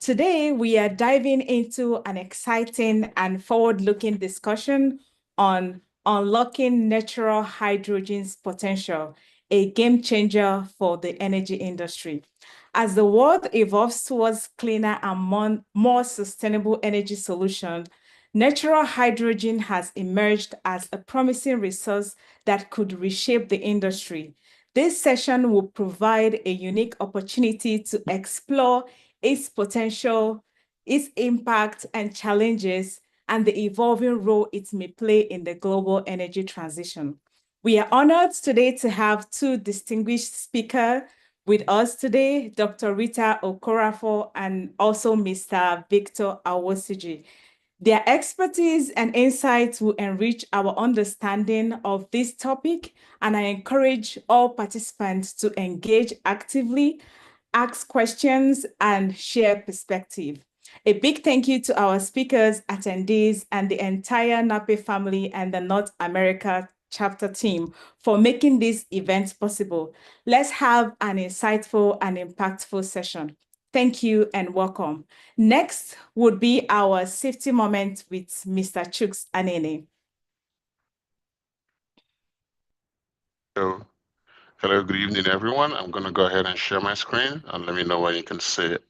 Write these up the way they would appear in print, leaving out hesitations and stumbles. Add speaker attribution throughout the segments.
Speaker 1: Today, we are diving into an exciting and forward-looking discussion on unlocking natural hydrogen's potential, a game changer for the energy industry. As the world evolves towards cleaner and more sustainable energy solutions, natural hydrogen has emerged as a promising resource that could reshape the industry. This session will provide a unique opportunity to explore its potential, its impact and challenges, and the evolving role it may play in the global energy transition. We are honored today to have two distinguished speakers with us today, Dr. Rita Okoroafor and also Mr. Victor Awosiji. Their expertise and insights will enrich our understanding of this topic, and I encourage all participants to engage actively, ask questions, and share perspective. A big thank you to our speakers, attendees, and the entire NAPE family and the North America chapter team for making this event possible. Let's have an insightful and impactful session. Thank you and welcome. Next would be our safety moment with Mr. Chuks Anene.
Speaker 2: Hello, good evening, everyone. I'm going to go ahead and share my screen and let me know when you can see it.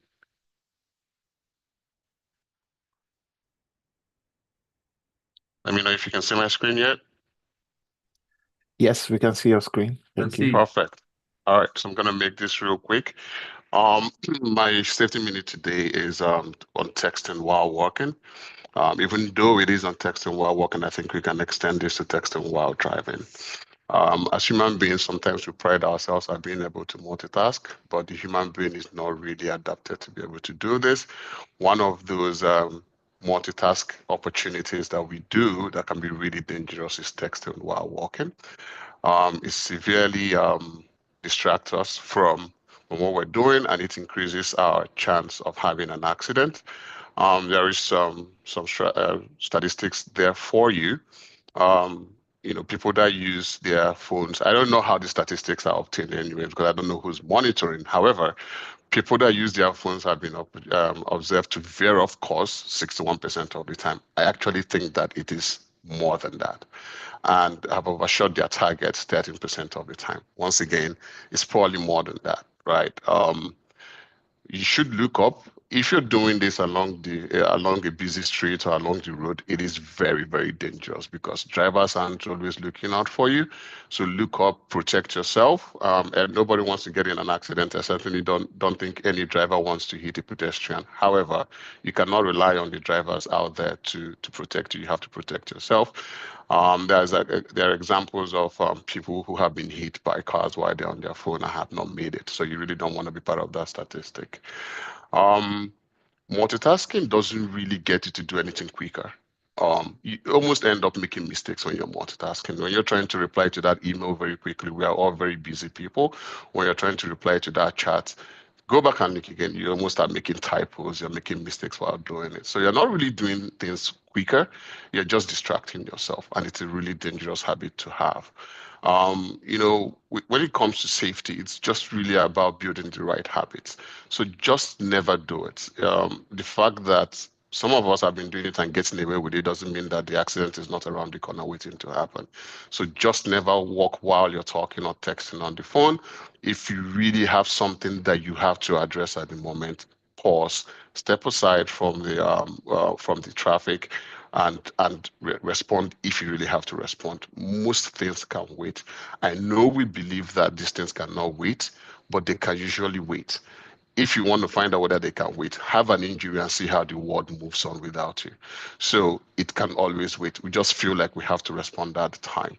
Speaker 2: Let me know if you can see my screen yet.
Speaker 3: Yes, we can see your screen. Thank you.
Speaker 2: Perfect. All right, so I'm going to make this real quick. My safety minute today is on texting while walking. Even though it is on texting while walking, I think we can extend this to texting while driving. As human beings, sometimes we pride ourselves at being able to multitask, but the human brain is not really adapted to be able to do this. One of those multitask opportunities that we do that can be really dangerous is texting while walking. It severely distracts us from what we're doing, and it increases our chance of having an accident. There is some statistics there for you. People that use their phones, I don't know how the statistics are obtained anyway, because I don't know who's monitoring. However, people that use their phones have been observed to veer off course 61% of the time. I actually think that it is more than that, and have overshot their targets 13% of the time. Once again, it's probably more than that, right? You should look up. If you're doing this along a busy street or along the road, it is very, very dangerous because drivers aren't always looking out for you. So look up, protect yourself. And nobody wants to get in an accident. I certainly don't think any driver wants to hit a pedestrian. However, you cannot rely on the drivers out there to protect you. You have to protect yourself. There are examples of people who have been hit by cars while they're on their phone and have not made it. So you really don't want to be part of that statistic. Multitasking doesn't really get you to do anything quicker. You almost end up making mistakes when you're multitasking. When you're trying to reply to that email very quickly, we are all very busy people. When you're trying to reply to that chat, go back and look again. You almost start making typos. You're making mistakes while doing it. So you're not really doing things quicker. You're just distracting yourself, and it's a really dangerous habit to have. When it comes to safety, it's just really about building the right habits. So just never do it. The fact that some of us have been doing it and getting away with it doesn't mean that the accident is not around the corner waiting to happen. So just never walk while you're talking or texting on the phone. If you really have something that you have to address at the moment, pause, step aside from the traffic, and respond if you really have to respond. Most things can wait. I know we believe that these things cannot wait, but they can usually wait. If you want to find out whether they can wait, have an injury and see how the world moves on without you. So it can always wait. We just feel like we have to respond at the time.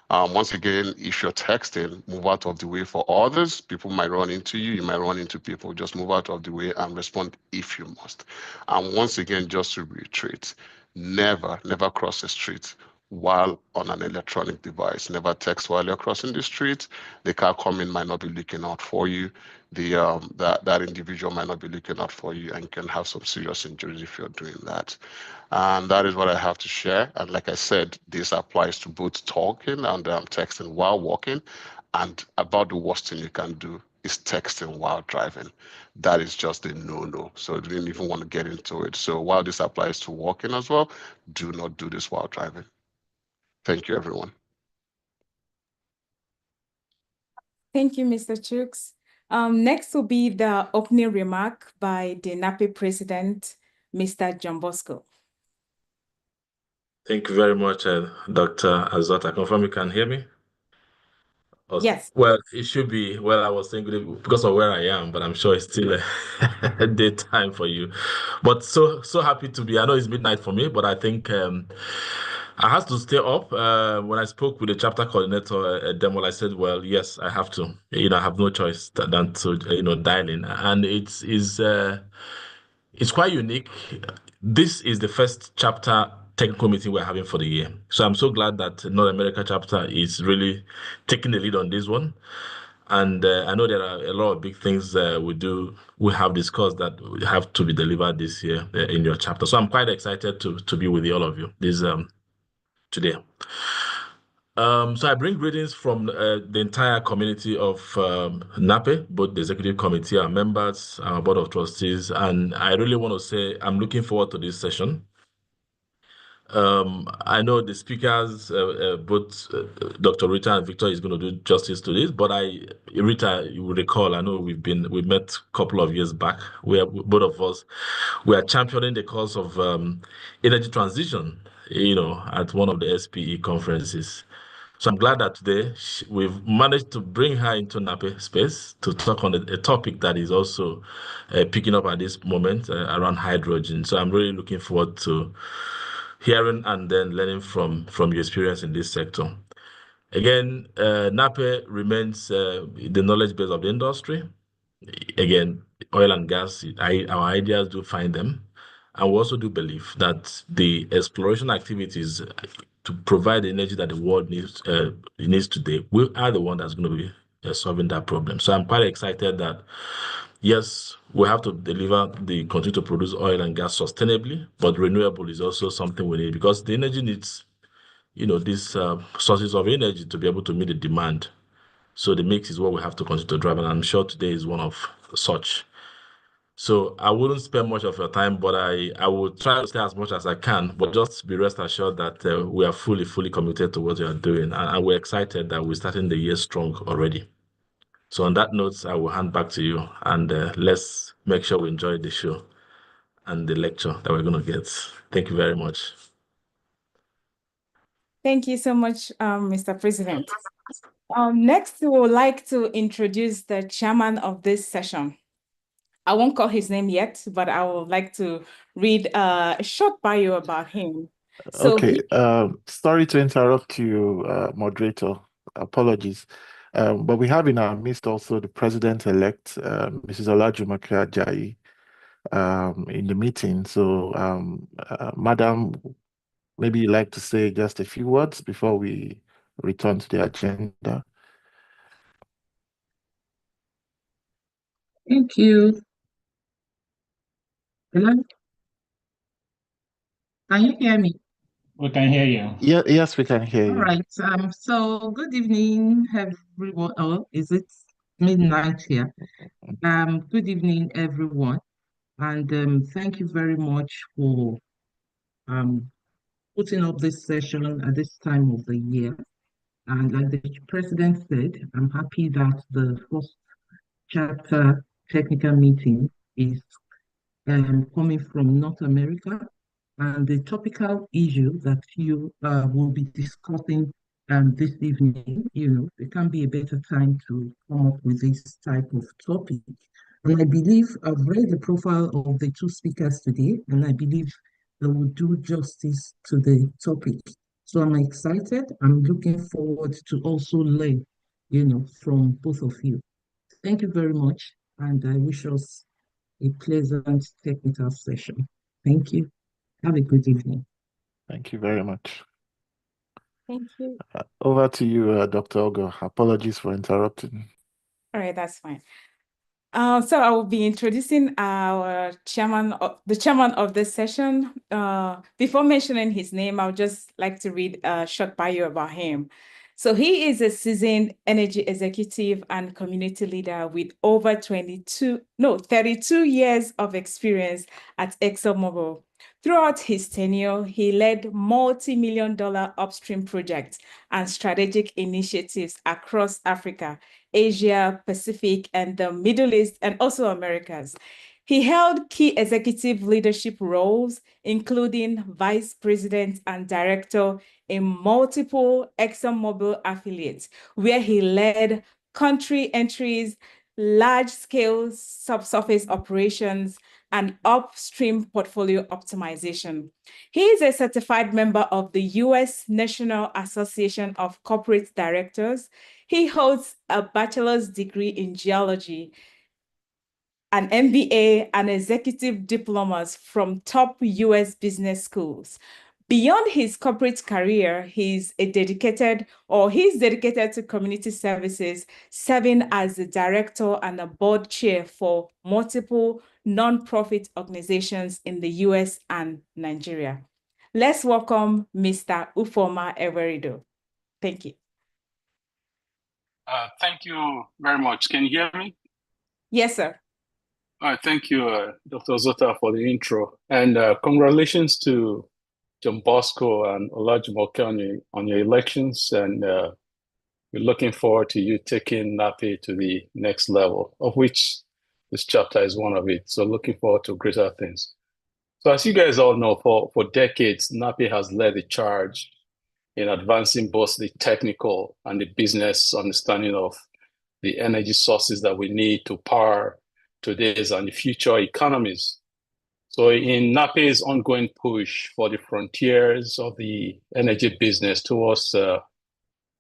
Speaker 2: Once again, if you're texting, move out of the way for others. People might run into you. You might run into people. Just move out of the way and respond if you must. And once again, just to reiterate, never cross the street while on an electronic device. Never text while you're crossing the street. The car coming might not be looking out for you. That individual might not be looking out for you, and you can have some serious injuries if you're doing that. And that is what I have to share. And like I said, this applies to both talking and texting while walking. And about the worst thing you can do is texting while driving. That is just a no-no. So I didn't even want to get into it. So while this applies to walking as well, do not do this while driving. Thank you, everyone.
Speaker 1: Thank you, Mr. Chooks. Next will be the opening remark by the NAPE president, Mr. John Bosco.
Speaker 4: Thank you very much, Dr. Azot. I confirm you can hear me? Awesome.
Speaker 1: Yes.
Speaker 4: Well, it should be. Well, I was thinking because of where I am, but I'm sure it's still a daytime for you. But so happy to be. I know it's midnight for me, but I think I had to stay up. When I spoke with the chapter coordinator at Demol, I said, "Well, yes, I have to. I have no choice than to dial in." And it's quite unique. This is the first chapter technical meeting we're having for the year. So I'm so glad that North America chapter is really taking the lead on this one. And I know there are a lot of big things we have discussed that have to be delivered this year in your chapter. So I'm quite excited to be with all of you today. So I bring greetings from the entire community of NAPE, both the executive committee, our members, our board of trustees, and I really want to say I'm looking forward to this session. I know the speakers, both Dr. Rita and Victor, is going to do justice to this, but Rita, you will recall, I know we met a couple of years back. Both of us, we are championing the cause of energy transition, at one of the SPE conferences. So I'm glad that today we've managed to bring her into NAPE space to talk on a topic that is also picking up at this moment around hydrogen. So I'm really looking forward to hearing and then learning from your experience in this sector. Again, NAPE remains the knowledge base of the industry. Again, oil and gas, our ideas do find them. And we also do believe that the exploration activities to provide the energy that the world needs today, we are the one that's going to be solving that problem. So I'm quite excited that, yes, we have to continue to produce oil and gas sustainably, but renewable is also something we need because the energy needs, these sources of energy to be able to meet the demand. So the mix is what we have to continue to drive, and I'm sure today is one of such. So I wouldn't spend much of your time, but I will try to stay as much as I can, but just be rest assured that we are fully committed to what we are doing, and we're excited that we're starting the year strong already. So on that note, I will hand back to you, and let's make sure we enjoy the show and the lecture that we're going to get. Thank you very much.
Speaker 1: Thank you so much, Mr. President. Next, we would like to introduce the chairman of this session. I won't call his name yet, but I would like to read a short bio about him. So
Speaker 3: okay, sorry to interrupt you, moderator. Apologies. But we have in our midst also the president-elect, Mrs. Olajumoke Ajayi, in the meeting. So, Madam, maybe you'd like to say just a few words before we return to the agenda.
Speaker 5: Thank you. Hello? Can you hear me?
Speaker 6: We can hear you.
Speaker 3: Yeah, yes, we can hear you.
Speaker 5: All right. So good evening, everyone. Oh, is it midnight here? Good evening, everyone. And thank you very much for putting up this session at this time of the year. And like the president said, I'm happy that the first chapter technical meeting is coming from North America. And the topical issue that you will be discussing this evening, there can be a better time to come up with this type of topic. And I believe I've read the profile of the two speakers today, and I believe they will do justice to the topic. So I'm excited. I'm looking forward to also learn, from both of you. Thank you very much, and I wish us a pleasant technical session. Thank you. Have a good evening.
Speaker 3: Thank you very much.
Speaker 1: thank you.
Speaker 3: Over to you, Dr. Ogo. Apologies for interrupting.
Speaker 1: All right, that's fine. So I will be introducing our the chairman of this session. Before mentioning his name, I would just like to read a short bio about him. So he is a seasoned energy executive and community leader with over 32 years of experience at ExxonMobil. Throughout his tenure, he led multi-million-dollar upstream projects and strategic initiatives across Africa, Asia, Pacific, and the Middle East, and also Americas. He held key executive leadership roles, including vice president and director in multiple ExxonMobil affiliates, where he led country entries, large-scale subsurface operations, and upstream portfolio optimization. He is a certified member of the U.S. National Association of Corporate Directors. He holds a bachelor's degree in geology, an MBA, and executive diplomas from top US business schools. Beyond his corporate career, he's dedicated to community services, serving as the director and a board chair for multiple nonprofit organizations in the US and Nigeria. Let's welcome Mr. Ufoma Ewerido. Thank you.
Speaker 6: Thank you very much. Can you hear me?
Speaker 1: Yes, sir.
Speaker 6: All right, thank you, Dr. Zota, for the intro. And congratulations to John Bosco and Olajumoke on your elections. And we're looking forward to you taking NAPI to the next level, of which this chapter is one of it. So looking forward to greater things. So as you guys all know, for decades, NAPI has led the charge in advancing both the technical and the business understanding of the energy sources that we need to power today's and the future economies. So in NAPI's ongoing push for the frontiers of the energy business towards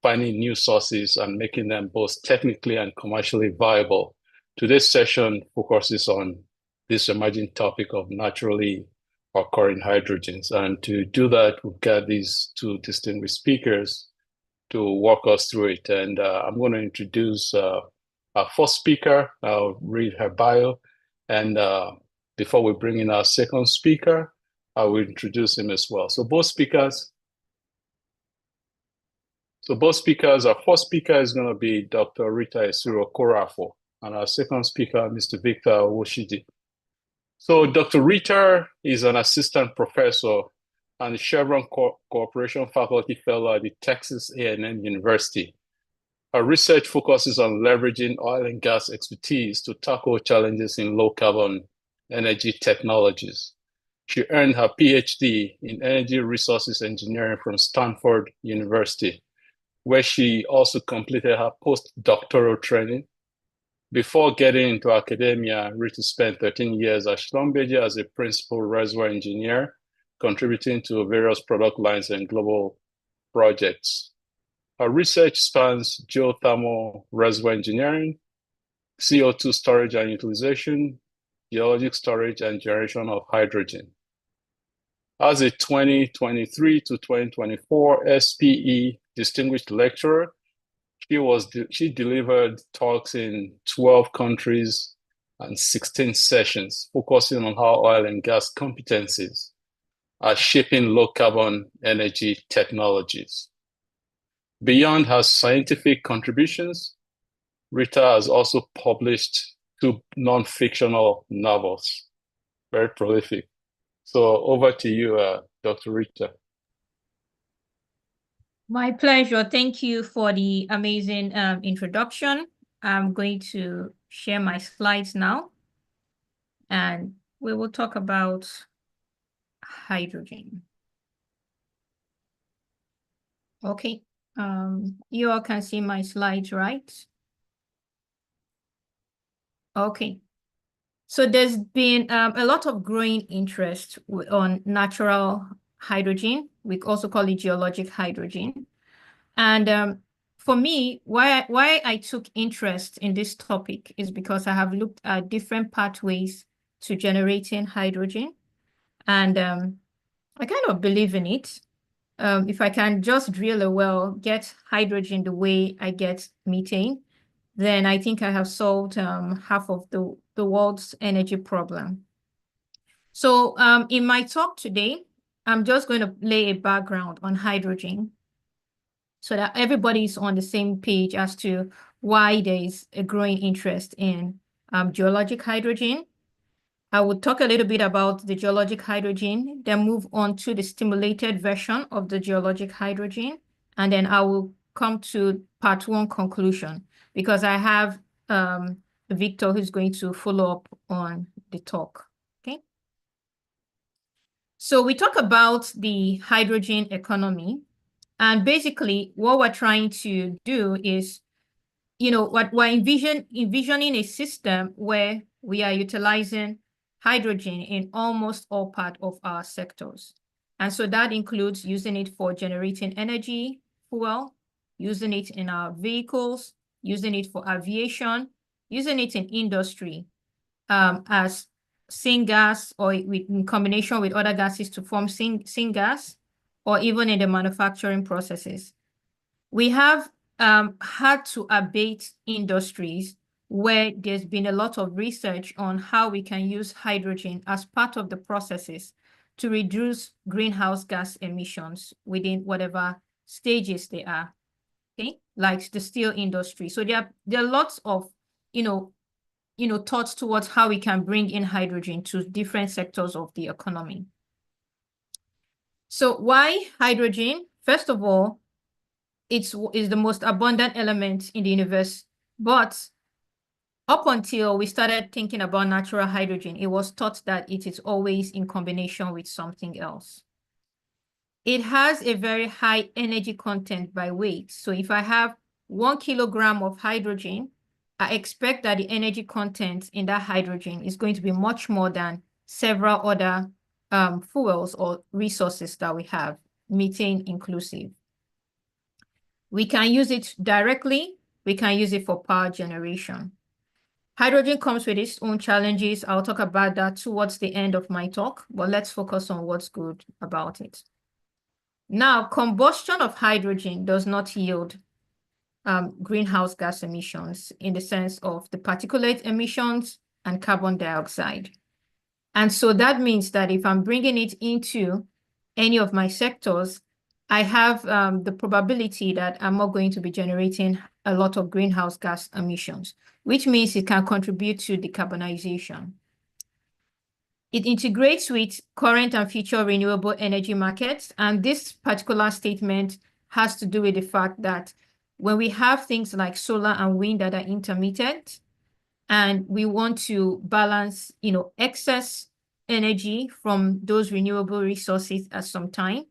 Speaker 6: finding new sources and making them both technically and commercially viable, today's session focuses on this emerging topic of naturally occurring hydrogens. And to do that, we've got these two distinguished speakers to walk us through it. And I'm going to introduce our first speaker. I'll read her bio. And before we bring in our second speaker, I will introduce him as well. So both speakers, our first speaker is going to be Dr. Rita Okoroafor, and our second speaker, Mr. Victor Awosiji. So Dr. Rita is an assistant professor and Chevron Cooperation Faculty Fellow at the Texas A&M University. Her research focuses on leveraging oil and gas expertise to tackle challenges in low-carbon energy technologies. She earned her PhD in Energy Resources Engineering from Stanford University, where she also completed her postdoctoral training. Before getting into academia, Rita spent 13 years at Schlumberger as a principal reservoir engineer, contributing to various product lines and global projects. Her research spans geothermal reservoir engineering, CO2 storage and utilization, geologic storage, and generation of hydrogen. As a 2023 to 2024 SPE Distinguished Lecturer, she delivered talks in 12 countries and 16 sessions, focusing on how oil and gas competencies are shaping low-carbon energy technologies. Beyond her scientific contributions, Rita has also published 2 non-fictional novels, very prolific. So over to you, Dr. Rita.
Speaker 7: My pleasure. Thank you for the amazing introduction. I'm going to share my slides now, and we will talk about hydrogen. Okay, you all can see my slides, right? Okay. So there's been a lot of growing interest on natural hydrogen. We also call it geologic hydrogen. And for me, why I took interest in this topic is because I have looked at different pathways to generating hydrogen. And I kind of believe in it. If I can just drill a well, get hydrogen the way I get methane, then I think I have solved half of the world's energy problem. So in my talk today, I'm just going to lay a background on hydrogen. so that everybody is on the same page as to why there is a growing interest in geologic hydrogen. I will talk a little bit about the geologic hydrogen, then move on to the stimulated version of the geologic hydrogen, and then I will come to part one conclusion, because I have Victor who's going to follow up on the talk. Okay. So we talk about the hydrogen economy, and basically what we're trying to do is, what we're envisioning a system where we are utilizing hydrogen in almost all parts of our sectors. And so that includes using it for generating energy, fuel, using it in our vehicles, using it for aviation, using it in industry as syngas, or in combination with other gases to form syngas, or even in the manufacturing processes. We have had to abate industries where there's been a lot of research on how we can use hydrogen as part of the processes to reduce greenhouse gas emissions within whatever stages they are, okay? Like the steel industry. So there are lots of, thoughts towards how we can bring in hydrogen to different sectors of the economy. So why hydrogen? First of all, it's the most abundant element in the universe. But up until we started thinking about natural hydrogen, it was thought that it is always in combination with something else. It has a very high energy content by weight. So if I have 1 kilogram of hydrogen, I expect that the energy content in that hydrogen is going to be much more than several other fuels or resources that we have, methane inclusive. We can use it directly. We can use it for power generation. Hydrogen comes with its own challenges. I'll talk about that towards the end of my talk, but let's focus on what's good about it. Now, combustion of hydrogen does not yield greenhouse gas emissions in the sense of the particulate emissions and carbon dioxide. And so that means that if I'm bringing it into any of my sectors, I have the probability that I'm not going to be generating a lot of greenhouse gas emissions, which means it can contribute to decarbonization. It integrates with current and future renewable energy markets. And this particular statement has to do with the fact that when we have things like solar and wind that are intermittent, and we want to balance, excess energy from those renewable resources at some time,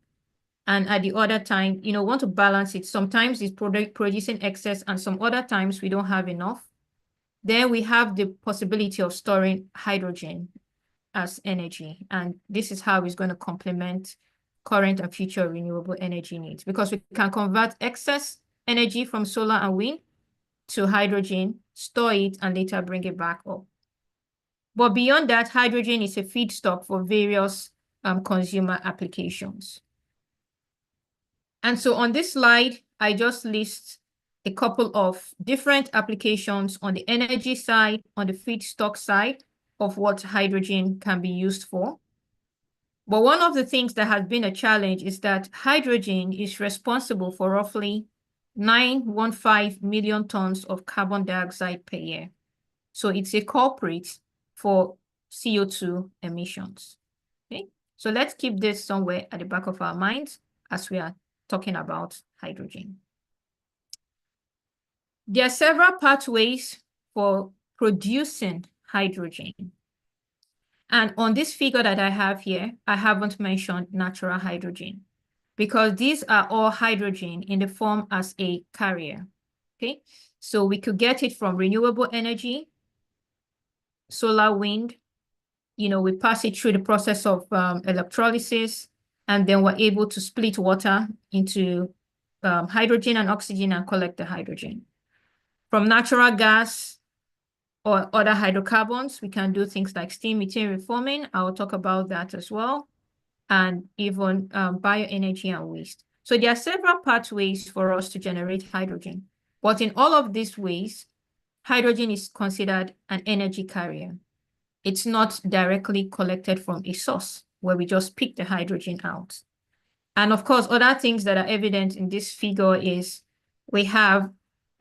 Speaker 7: and at the other time, want to balance it. Sometimes it's producing excess, and some other times we don't have enough. Then we have the possibility of storing hydrogen as energy. And this is how it's going to complement current and future renewable energy needs, because we can convert excess energy from solar and wind to hydrogen, store it, and later bring it back up. But beyond that, hydrogen is a feedstock for various consumer applications. And so on this slide, I just list a couple of different applications on the energy side, on the feedstock side of what hydrogen can be used for. But one of the things that has been a challenge is that hydrogen is responsible for roughly 915 million tons of carbon dioxide per year. So it's a culprit for CO2 emissions. Okay, so let's keep this somewhere at the back of our minds as we are talking about hydrogen. There are several pathways for producing hydrogen. And on this figure that I have here, I haven't mentioned natural hydrogen, because these are all hydrogen in the form as a carrier. Okay, so we could get it from renewable energy, solar, wind. We pass it through the process of electrolysis, and then we're able to split water into hydrogen and oxygen and collect the hydrogen. From natural gas or other hydrocarbons, we can do things like steam methane reforming. I'll talk about that as well. And even bioenergy and waste. So there are several pathways for us to generate hydrogen. But in all of these ways, hydrogen is considered an energy carrier. It's not directly collected from a source where we just pick the hydrogen out. And of course, other things that are evident in this figure is we have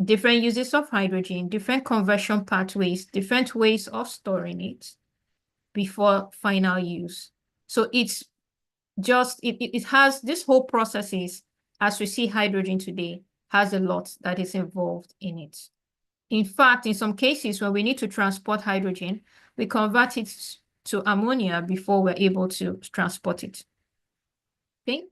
Speaker 7: different uses of hydrogen, different conversion pathways, different ways of storing it before final use. So it's just, it has this whole processes, as we see hydrogen today, has a lot that is involved in it. In fact, in some cases, when we need to transport hydrogen, we convert it to ammonia before we're able to transport it. Okay.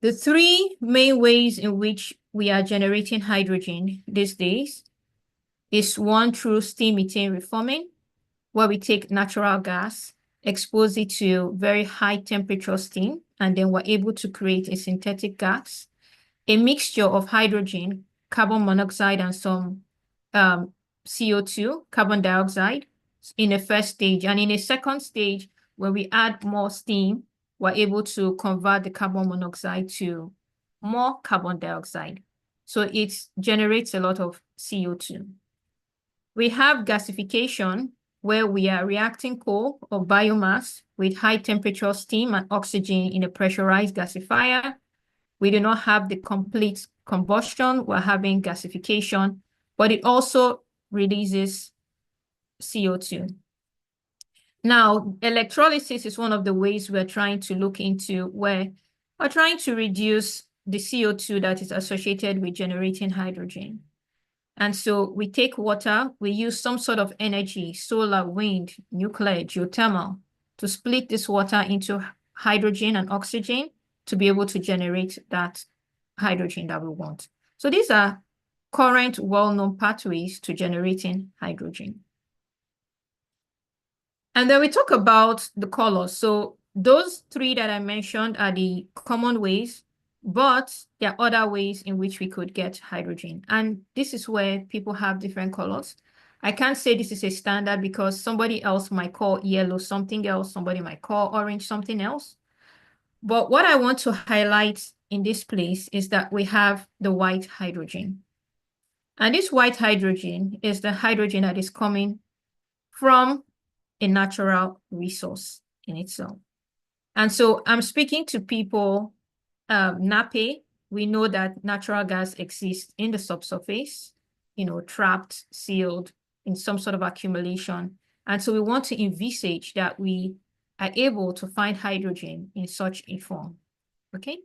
Speaker 7: The three main ways in which we are generating hydrogen these days is one, through steam methane reforming, where we take natural gas, expose it to very high temperature steam, and then we're able to create a synthetic gas, a mixture of hydrogen, carbon monoxide, and some CO2, carbon dioxide, in a first stage. And in a second stage, when we add more steam, we're able to convert the carbon monoxide to more carbon dioxide. So it generates a lot of CO2. We have gasification, where we are reacting coal or biomass with high temperature steam and oxygen in a pressurized gasifier. We do not have the complete combustion, we're having gasification, but it also releases CO2. Now, electrolysis is one of the ways we're trying to look into, where we're trying to reduce the CO2 that is associated with generating hydrogen. And so we take water, we use some sort of energy, solar, wind, nuclear, geothermal, to split this water into hydrogen and oxygen to be able to generate that hydrogen that we want. So these are current well-known pathways to generating hydrogen. And then we talk about the colors. So those three that I mentioned are the common ways, but there are other ways in which we could get hydrogen. And this is where people have different colors. I can't say this is a standard because somebody else might call yellow something else, somebody might call orange something else. But what I want to highlight in this place is that we have the white hydrogen. And this white hydrogen is the hydrogen that is coming from a natural resource in itself. And so I'm speaking to people, NAPE, we know that natural gas exists in the subsurface, trapped, sealed in some sort of accumulation. And so we want to envisage that we are able to find hydrogen in such a form, okay?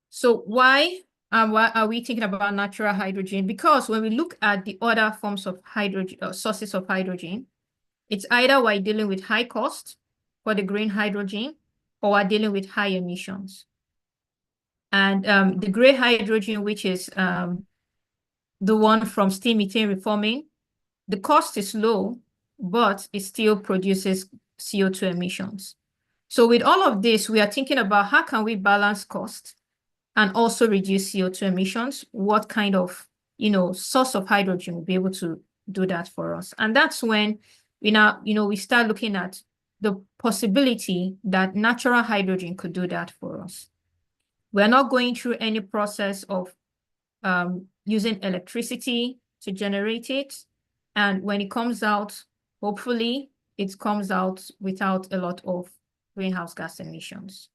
Speaker 7: So why are we thinking about natural hydrogen? Because when we look at the other forms of hydrogen, sources of hydrogen, it's either we're dealing with high cost for the green hydrogen, or we're dealing with high emissions. And the gray hydrogen, which is the one from steam methane reforming, the cost is low, but it still produces CO2 emissions. So with all of this, we are thinking about how can we balance cost and also reduce CO2 emissions? What kind of, source of hydrogen will be able to do that for us? And that's when we start looking at the possibility that natural hydrogen could do that for us. We're not going through any process of using electricity to generate it. And when it comes out, hopefully, it comes out without a lot of greenhouse gas emissions.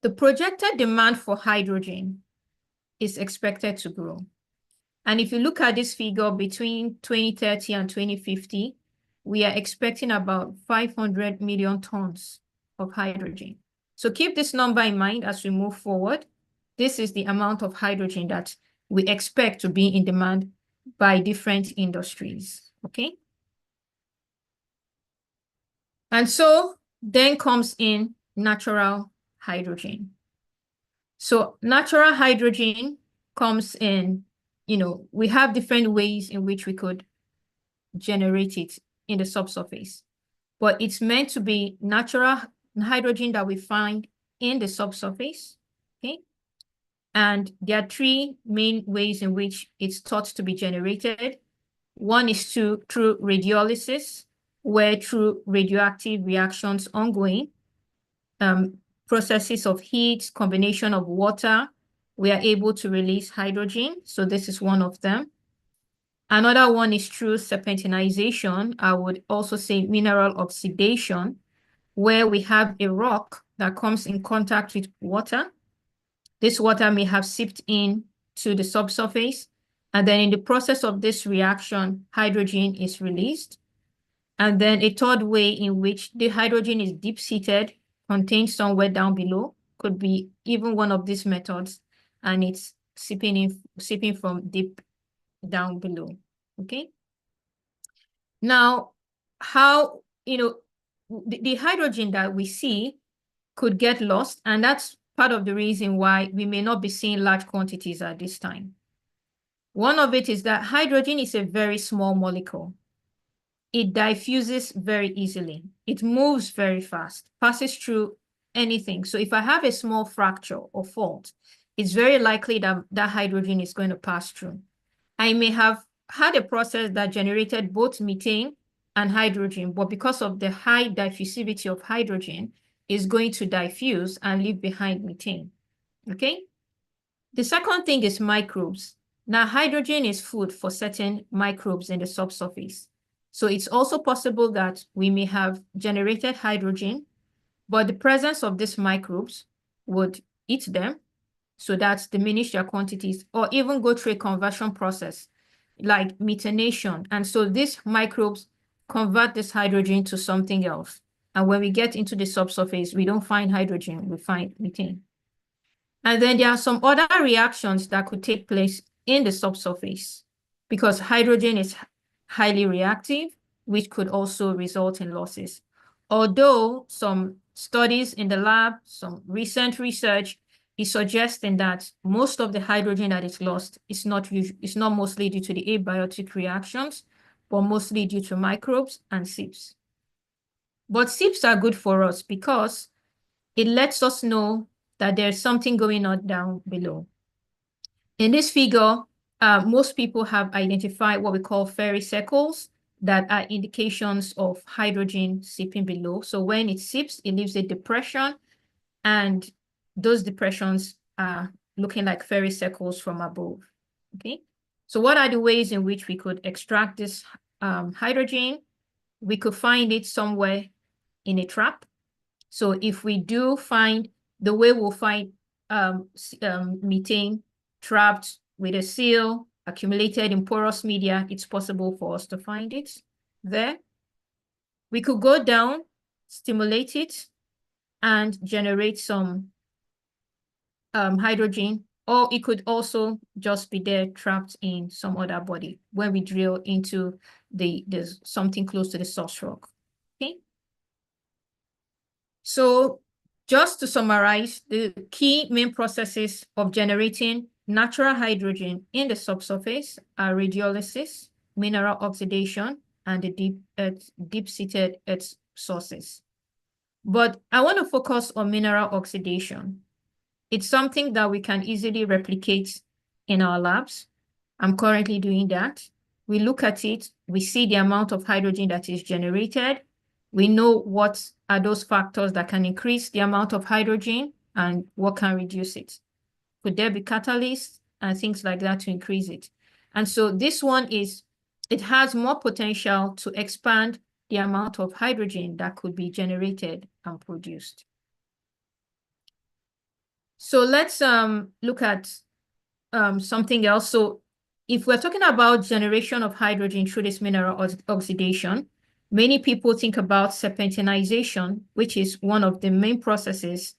Speaker 7: The projected demand for hydrogen is expected to grow. And if you look at this figure between 2030 and 2050, we are expecting about 500 million tons of hydrogen. So keep this number in mind as we move forward. This is the amount of hydrogen that we expect to be in demand by different industries, okay? And so then comes in natural hydrogen. So natural hydrogen comes in, we have different ways in which we could generate it in the subsurface, but it's meant to be natural hydrogen that we find in the subsurface, okay? And there are three main ways in which it's thought to be generated. One is through radiolysis, where through radioactive reactions ongoing, processes of heat, combination of water, we are able to release hydrogen. So this is one of them. Another one is through serpentinization. I would also say mineral oxidation, where we have a rock that comes in contact with water. This water may have seeped in to the subsurface, and then in the process of this reaction, hydrogen is released. And then a third way in which the hydrogen is deep-seated, contained somewhere down below, could be even one of these methods, and it's seeping from deep down below. Okay. Now, how, the hydrogen that we see could get lost, and that's part of the reason why we may not be seeing large quantities at this time. One of it is that hydrogen is a very small molecule. It diffuses very easily. It moves very fast, passes through anything. So if I have a small fracture or fault, it's very likely that that hydrogen is going to pass through. I may have had a process that generated both methane and hydrogen, but because of the high diffusivity of hydrogen, is going to diffuse and leave behind methane. Okay? The second thing is microbes. Now, hydrogen is food for certain microbes in the subsurface. So it's also possible that we may have generated hydrogen, but the presence of these microbes would eat them, so that's diminish their quantities, or even go through a conversion process like methanation. And so these microbes convert this hydrogen to something else. And when we get into the subsurface, we don't find hydrogen, we find methane. And then there are some other reactions that could take place in the subsurface because hydrogen is highly reactive, which could also result in losses. Although some studies in the lab, some recent research is suggesting that most of the hydrogen that is lost is not mostly due to the abiotic reactions, but mostly due to microbes and seeps. But seeps are good for us because it lets us know that there's something going on down below. In this figure, most people have identified what we call fairy circles that are indications of hydrogen seeping below. So when it seeps, it leaves a depression, and those depressions are looking like fairy circles from above. Okay. So what are the ways in which we could extract this hydrogen? We could find it somewhere in a trap. So if we do find, the way we'll find methane trapped with a seal accumulated in porous media, it's possible for us to find it there. We could go down, stimulate it, and generate some hydrogen, or it could also just be there trapped in some other body when we drill into there's something close to the source rock. Okay. So just to summarize, the key main processes of generating natural hydrogen in the subsurface are radiolysis, mineral oxidation, and the deep-seated earth sources. But I want to focus on mineral oxidation. It's something that we can easily replicate in our labs. I'm currently doing that. We look at it, we see the amount of hydrogen that is generated. We know what are those factors that can increase the amount of hydrogen and what can reduce it. Could there be catalysts and things like that to increase it? And so this one it has more potential to expand the amount of hydrogen that could be generated and produced. So let's look at something else. So if we're talking about generation of hydrogen through this mineral oxidation, many people think about serpentinization, which is one of the main processes,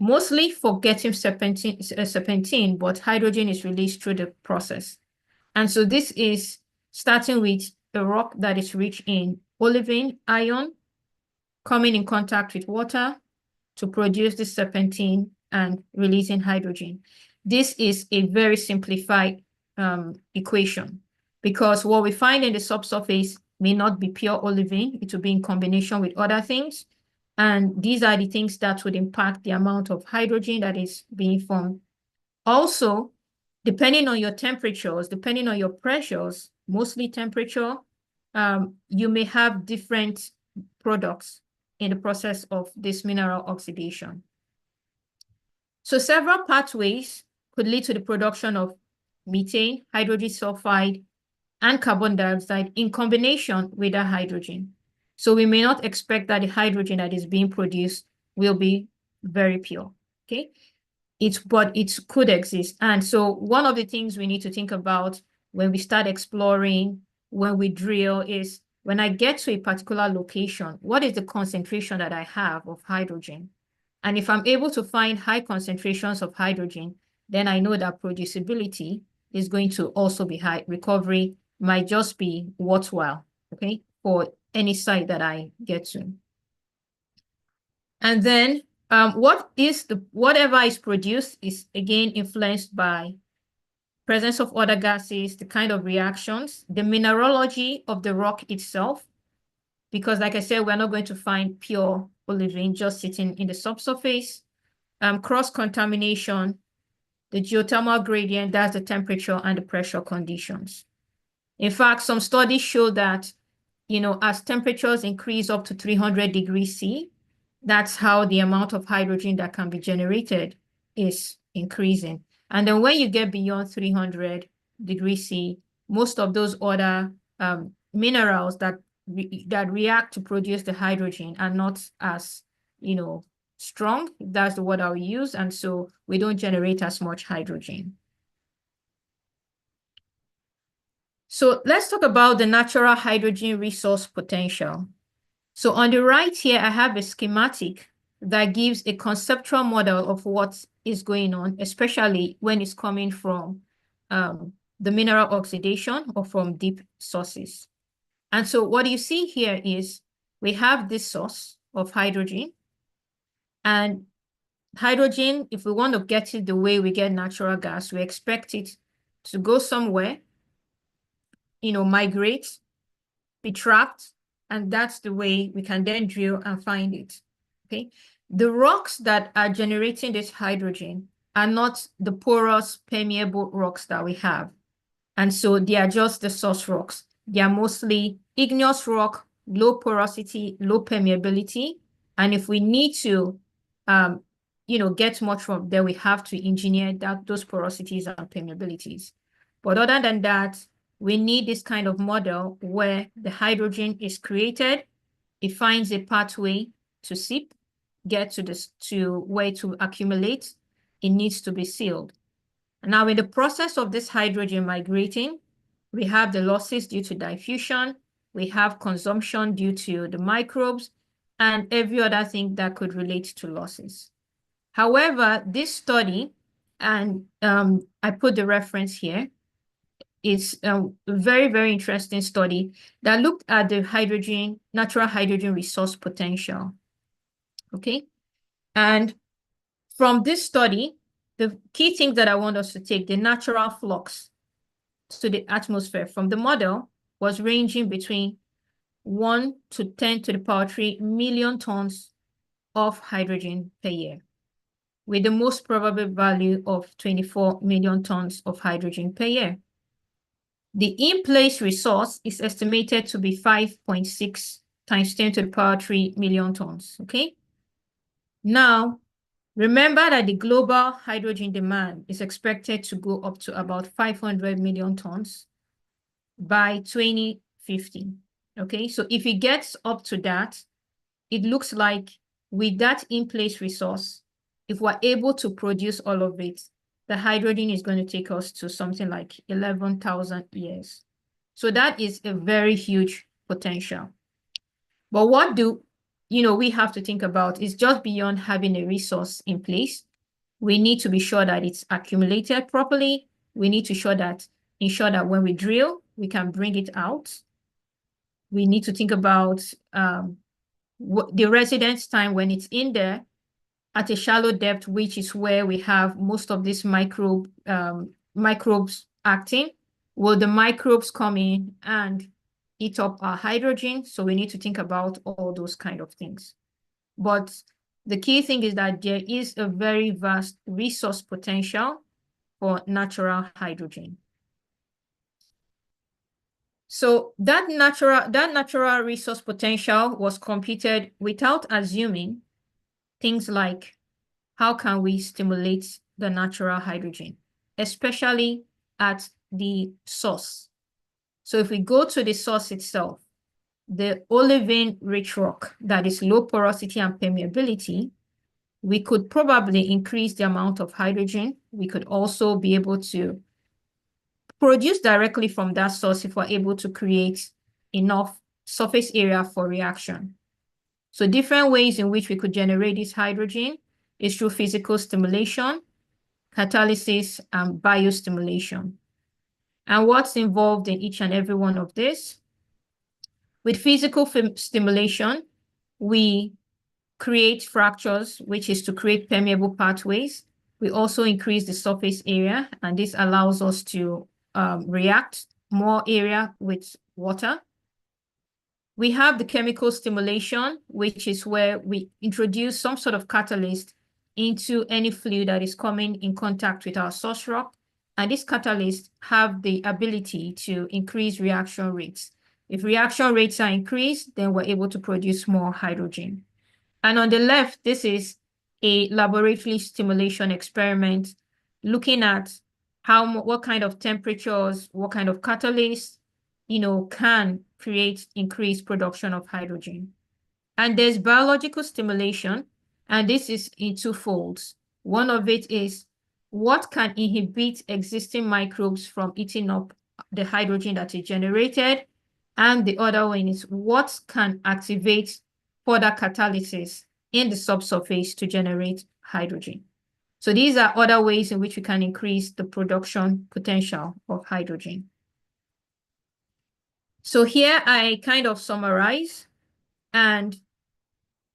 Speaker 7: mostly for getting serpentine, but hydrogen is released through the process. And so this is starting with a rock that is rich in olivine ion, coming in contact with water to produce the serpentine and releasing hydrogen. This is a very simplified equation because what we find in the subsurface may not be pure olivine. It will be in combination with other things. And these are the things that would impact the amount of hydrogen that is being formed. Also, depending on your temperatures, depending on your pressures, mostly temperature, you may have different products in the process of this mineral oxidation. So several pathways could lead to the production of methane, hydrogen sulfide, and carbon dioxide in combination with that hydrogen. So we may not expect that the hydrogen that is being produced will be very pure, okay? But it could exist. And so one of the things we need to think about when we start exploring, when we drill, is when I get to a particular location, what is the concentration that I have of hydrogen? And if I'm able to find high concentrations of hydrogen, then I know that producibility is going to also be high. Recovery might just be worthwhile, okay, for any site that I get to. And then whatever is produced is again influenced by presence of other gases, the kind of reactions, the mineralogy of the rock itself, because like I said, we're not going to find pure olivine just sitting in the subsurface, cross-contamination, the geothermal gradient, that's the temperature and the pressure conditions. In fact, some studies show that, as temperatures increase up to 300 degrees C, that's how the amount of hydrogen that can be generated is increasing. And then when you get beyond 300 degrees C, most of those other minerals that react to produce the hydrogen are not as, strong, if that's the word I'll use. And so we don't generate as much hydrogen. So let's talk about the natural hydrogen resource potential. So on the right here, I have a schematic that gives a conceptual model of what is going on, especially when it's coming from the mineral oxidation or from deep sources. And so what you see here is we have this source of hydrogen. And hydrogen, if we want to get it the way we get natural gas, we expect it to go somewhere, migrate, be trapped, and that's the way we can then drill and find it, okay? The rocks that are generating this hydrogen are not the porous, permeable rocks that we have. And so they are just the source rocks. They are mostly igneous rock, low porosity, low permeability. And if we need to, get much from there, we have to engineer those porosities and permeabilities. But other than that, we need this kind of model where the hydrogen is created, it finds a pathway to seep, get to where to accumulate, it needs to be sealed. Now, in the process of this hydrogen migrating, we have the losses due to diffusion, we have consumption due to the microbes, and every other thing that could relate to losses. However, this study, and I put the reference here, is a very, very interesting study that looked at the natural hydrogen resource potential, okay? And from this study, the key thing that I want us to take, the natural flux to the atmosphere from the model was ranging between 1 to 10 to the power 3 million tons of hydrogen per year, with the most probable value of 24 million tons of hydrogen per year. The in-place resource is estimated to be 5.6 times 10 to the power 3 million tons, okay? Now, remember that the global hydrogen demand is expected to go up to about 500 million tons by 2050, okay? So if it gets up to that, it looks like with that in-place resource, if we're able to produce all of it, the hydrogen is going to take us to something like 11,000 years. So that is a very huge potential. But what we have to think about is just beyond having a resource in place, we need to be sure that it's accumulated properly. We need to ensure that when we drill, we can bring it out. We need to think about the residence time when it's in there at a shallow depth, which is where we have most of these microbes acting. Will the microbes come in and eat up our hydrogen? So we need to think about all those kind of things. But the key thing is that there is a very vast resource potential for natural hydrogen. So that natural resource potential was computed without assuming things like how can we stimulate the natural hydrogen, especially at the source. So if we go to the source itself, the olivine-rich rock that is low porosity and permeability, we could probably increase the amount of hydrogen. We could also be able to produce directly from that source if we're able to create enough surface area for reaction. So different ways in which we could generate this hydrogen is through physical stimulation, catalysis, and biostimulation. And what's involved in each and every one of this? With physical stimulation, we create fractures, which is to create permeable pathways. We also increase the surface area, and this allows us to react more area with water. We have the chemical stimulation, which is where we introduce some sort of catalyst into any fluid that is coming in contact with our source rock. And these catalysts have the ability to increase reaction rates. If reaction rates are increased, then we're able to produce more hydrogen. And on the left, this is a laboratory stimulation experiment looking at what kind of temperatures, what kind of catalysts, can create increased production of hydrogen. And there's biological stimulation, and this is in two folds. One of it is what can inhibit existing microbes from eating up the hydrogen that is generated, and the other one is what can activate further catalysis in the subsurface to generate hydrogen. So these are other ways in which we can increase the production potential of hydrogen. So here I kind of summarize, and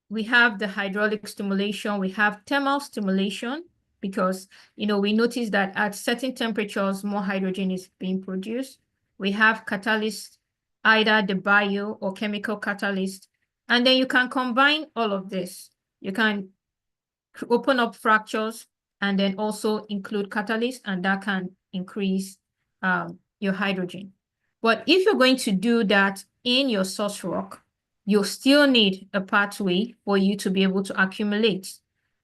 Speaker 7: we have the hydraulic stimulation, we have thermal stimulation, because we notice that at certain temperatures, more hydrogen is being produced. We have catalyst, either the bio or chemical catalyst, and then you can combine all of this. You can open up fractures and then also include catalyst, and that can increase your hydrogen. But if you're going to do that in your source rock, you'll still need a pathway for you to be able to accumulate,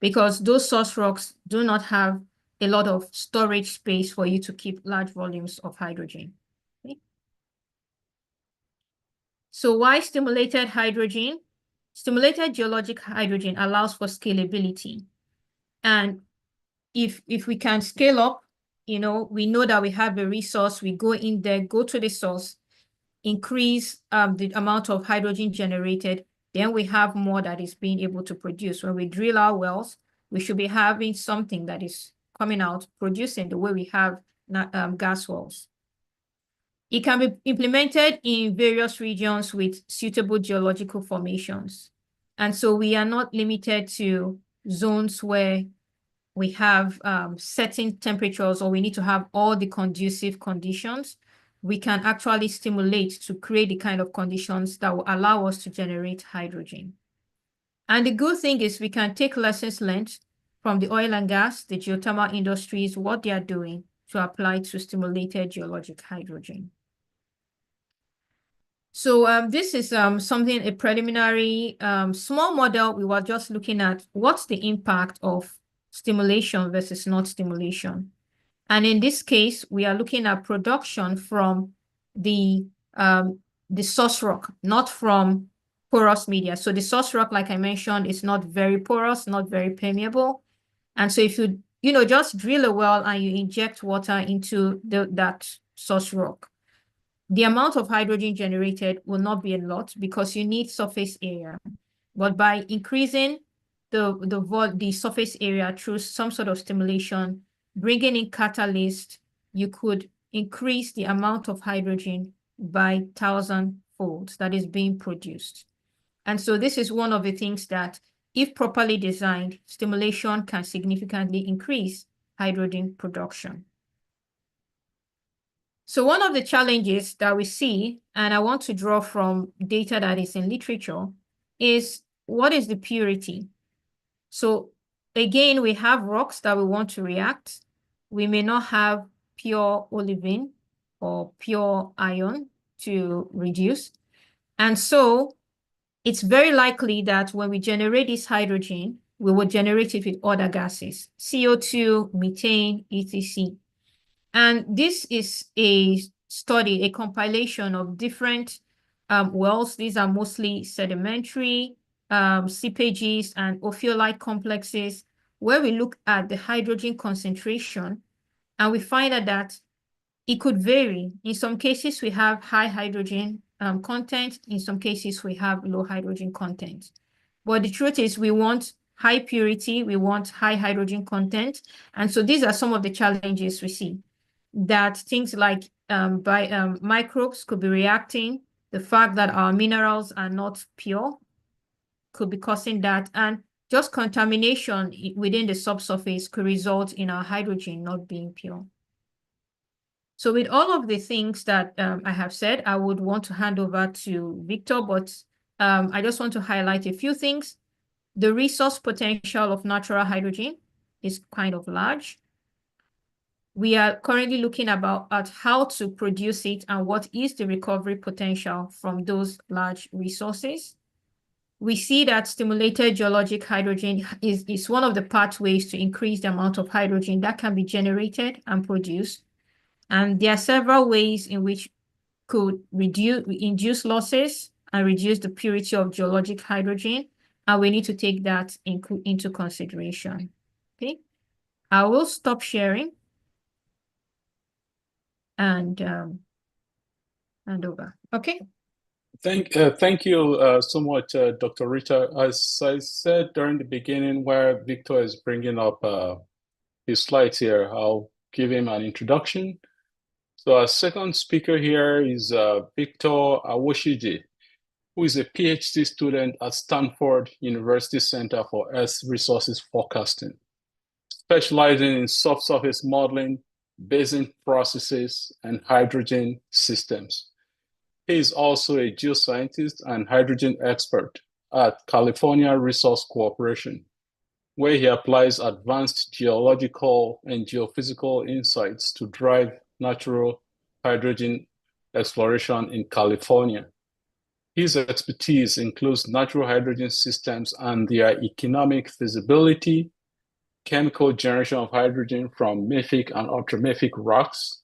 Speaker 7: because those source rocks do not have a lot of storage space for you to keep large volumes of hydrogen. Okay. So why stimulated hydrogen? Stimulated geologic hydrogen allows for scalability. And if we can scale up, we know that we have a resource, we go in there, go to the source, increase the amount of hydrogen generated, then we have more that is being able to produce. When we drill our wells, we should be having something that is coming out, producing the way we have gas wells. It can be implemented in various regions with suitable geological formations. And so we are not limited to zones where we have certain temperatures or we need to have all the conducive conditions. We can actually stimulate to create the kind of conditions that will allow us to generate hydrogen. And the good thing is we can take lessons learned from the oil and gas, the geothermal industries, what they are doing to apply to stimulated geologic hydrogen. So this is a preliminary small model. We were just looking at what's the impact of stimulation versus not stimulation. And in this case, we are looking at production from the source rock, not from porous media. So the source rock, like I mentioned, is not very porous, not very permeable. And so if you just drill a well and you inject water into that source rock, the amount of hydrogen generated will not be a lot because you need surface area. But by increasing the surface area through some sort of stimulation, bringing in catalyst, you could increase the amount of hydrogen by 1,000-fold that is being produced. And so this is one of the things that, if properly designed, stimulation can significantly increase hydrogen production. So one of the challenges that we see, and I want to draw from data that is in literature, is what is the purity? So again, we have rocks that we want to react. We may not have pure olivine or pure iron to reduce. And so it's very likely that when we generate this hydrogen, we will generate it with other gases, CO2, methane, etc. And this is a study, a compilation of different wells. These are mostly sedimentary, seepages, and ophiolite complexes, where we look at the hydrogen concentration, and we find that it could vary. In some cases, we have high hydrogen content. In some cases, we have low hydrogen content. But the truth is, we want high purity, we want high hydrogen content. And so these are some of the challenges we see, that things like microbes could be reacting, the fact that our minerals are not pure could be causing that, and just contamination within the subsurface could result in our hydrogen not being pure. So with all of the things that I have said, I would want to hand over to Victor, but I just want to highlight a few things. The resource potential of natural hydrogen is kind of large. We are currently looking at how to produce it and what is the recovery potential from those large resources. We see that stimulated geologic hydrogen is one of the pathways to increase the amount of hydrogen that can be generated and produced. And there are several ways in which could induce losses and reduce the purity of geologic hydrogen. And we need to take that into consideration. Okay, I will stop sharing and hand over. Okay.
Speaker 6: Thank you so much, Dr. Rita. As I said during the beginning, where Victor is bringing up his slides here, I'll give him an introduction. So our second speaker here is Victor Awosiji, who is a PhD student at Stanford University Center for Earth Resources Forecasting, specializing in subsurface modeling, basin processes, and hydrogen systems. He is also a geoscientist and hydrogen expert at California Resource Corporation, where he applies advanced geological and geophysical insights to drive natural hydrogen exploration in California. His expertise includes natural hydrogen systems and their economic feasibility, chemical generation of hydrogen from mafic and ultramafic rocks,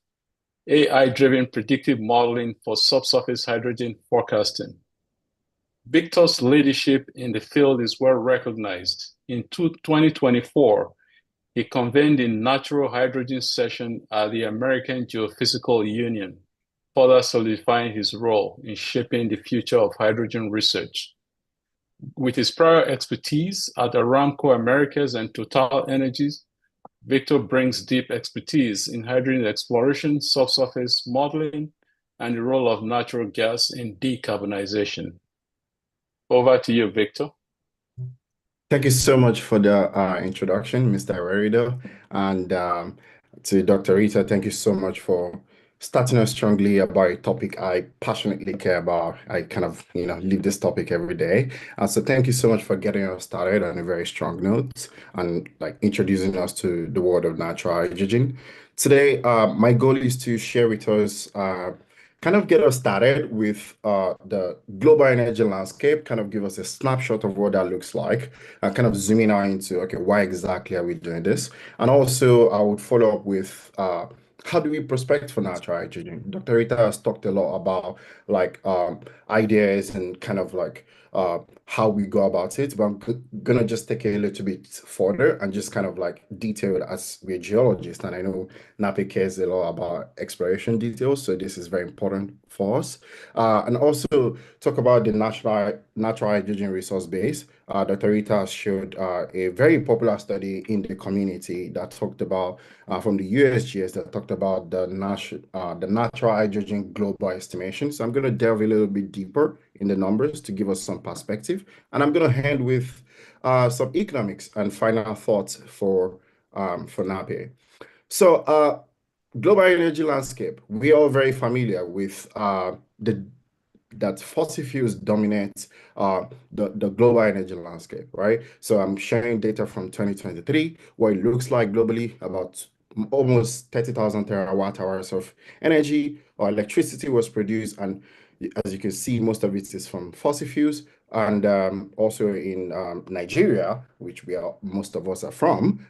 Speaker 6: AI-driven predictive modeling for subsurface hydrogen forecasting. Victor's leadership in the field is well recognized. In 2024, he convened the Natural Hydrogen session at the American Geophysical Union, further solidifying his role in shaping the future of hydrogen research. With his prior expertise at Aramco Americas and Total Energies, Victor brings deep expertise in hydrogen exploration, subsurface modeling, and the role of natural gas in decarbonization. Over to you, Victor.
Speaker 8: Thank you so much for the introduction, Mr. Rita, and to Dr. Rita, thank you so much for starting us strongly about a topic I passionately care about. I kind of, live this topic every day. So thank you so much for getting us started on a very strong note and introducing us to the world of natural hydrogen. Today, my goal is to share with us kind of get us started with the global energy landscape, kind of give us a snapshot of what that looks like, and kind of zooming out into, okay, why exactly are we doing this? And also, I would follow up with how do we prospect for natural hydrogen? Dr. Rita has talked a lot about ideas and kind of how we go about it, but I'm gonna just take it a little bit further and just kind of detail it as we're geologists, and I know NAPE cares a lot about exploration details, so this is very important for us. And also talk about the natural hydrogen resource base. Dr. Rita has showed a very popular study in the community that talked about from the USGS that talked about the natural hydrogen global estimation. So I'm going to delve a little bit deeper in the numbers to give us some perspective, and I'm going to end with some economics and final thoughts for NAPE. So global energy landscape, we are very familiar with that fossil fuels dominate the global energy landscape, right? So I'm sharing data from 2023, what it looks like globally, about almost 30,000 terawatt hours of energy or electricity was produced. And as you can see, most of it is from fossil fuels. And also in Nigeria, which most of us are from,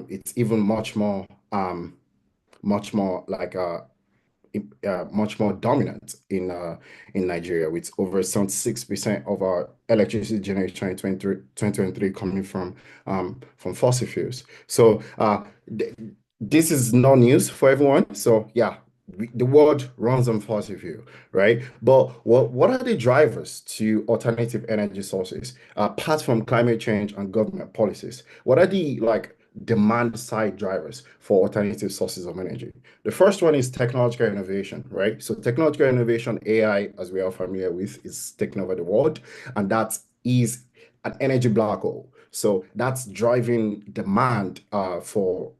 Speaker 8: it's even much more much more dominant in Nigeria, with over 76% of our electricity generation in 2023 coming from fossil fuels. So this is no news for everyone. So yeah, the world runs on fossil fuel, right? But what are the drivers to alternative energy sources apart from climate change and government policies? What are the demand side drivers for alternative sources of energy? The first one is technological innovation, right? So technological innovation, AI, as we are familiar with, is taking over the world, and that is an energy black hole. So that's driving demand for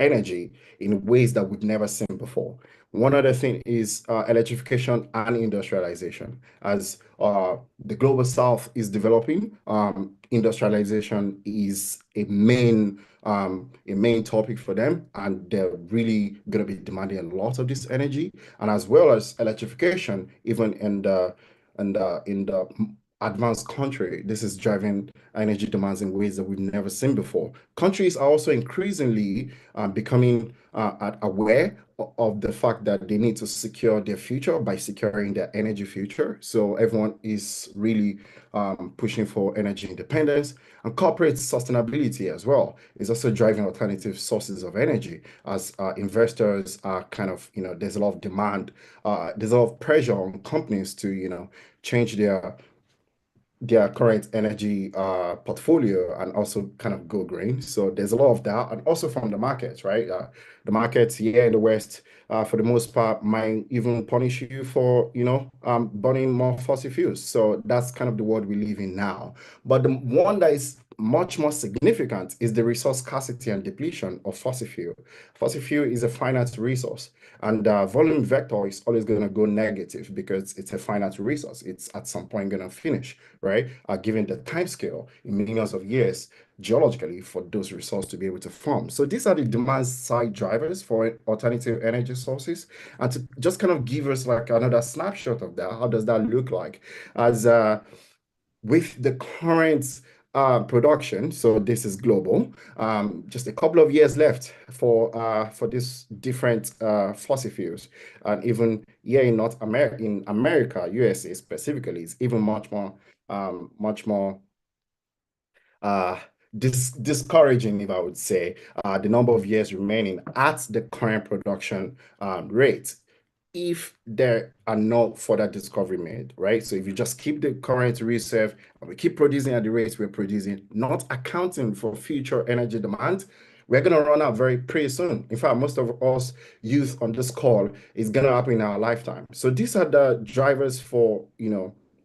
Speaker 8: energy in ways that we've never seen before. One other thing is electrification and industrialization. As the global south is developing, industrialization is a main topic for them, and they're really going to be demanding a lot of this energy. And as well as electrification, even in the advanced country, this is driving energy demands in ways that we've never seen before. Countries are also increasingly becoming aware of the fact that they need to secure their future by securing their energy future. So everyone is really pushing for energy independence, and corporate sustainability as well is also driving alternative sources of energy as investors are kind of, there's a lot of demand, there's a lot of pressure on companies to, change their current energy portfolio and also kind of go green. So there's a lot of that, and also from the markets, right? The markets here in the West, for the most part, might even punish you for, burning more fossil fuels. So that's kind of the world we live in now. But the one that is much more significant is the resource scarcity and depletion of fossil fuel. Fossil fuel is a finite resource, and volume vector is always going to go negative because it's a finite resource. It's at some point going to finish, right? Given the time scale in millions of years geologically for those resources to be able to form. So these are the demand side drivers for alternative energy sources. And to just kind of give us like another snapshot of that, how does that look like? As with the current production, so this is global, just a couple of years left for these different fossil fuels, and even here in North America, in America, USA specifically, is even much more discouraging, if I would say, the number of years remaining at the current production rate, if there are no further discovery made, right? So if you just keep the current reserve and we keep producing at the rates we're producing, not accounting for future energy demand, we're going to run out pretty soon. In fact, most of us youth on this call is going to happen in our lifetime. So these are the drivers for,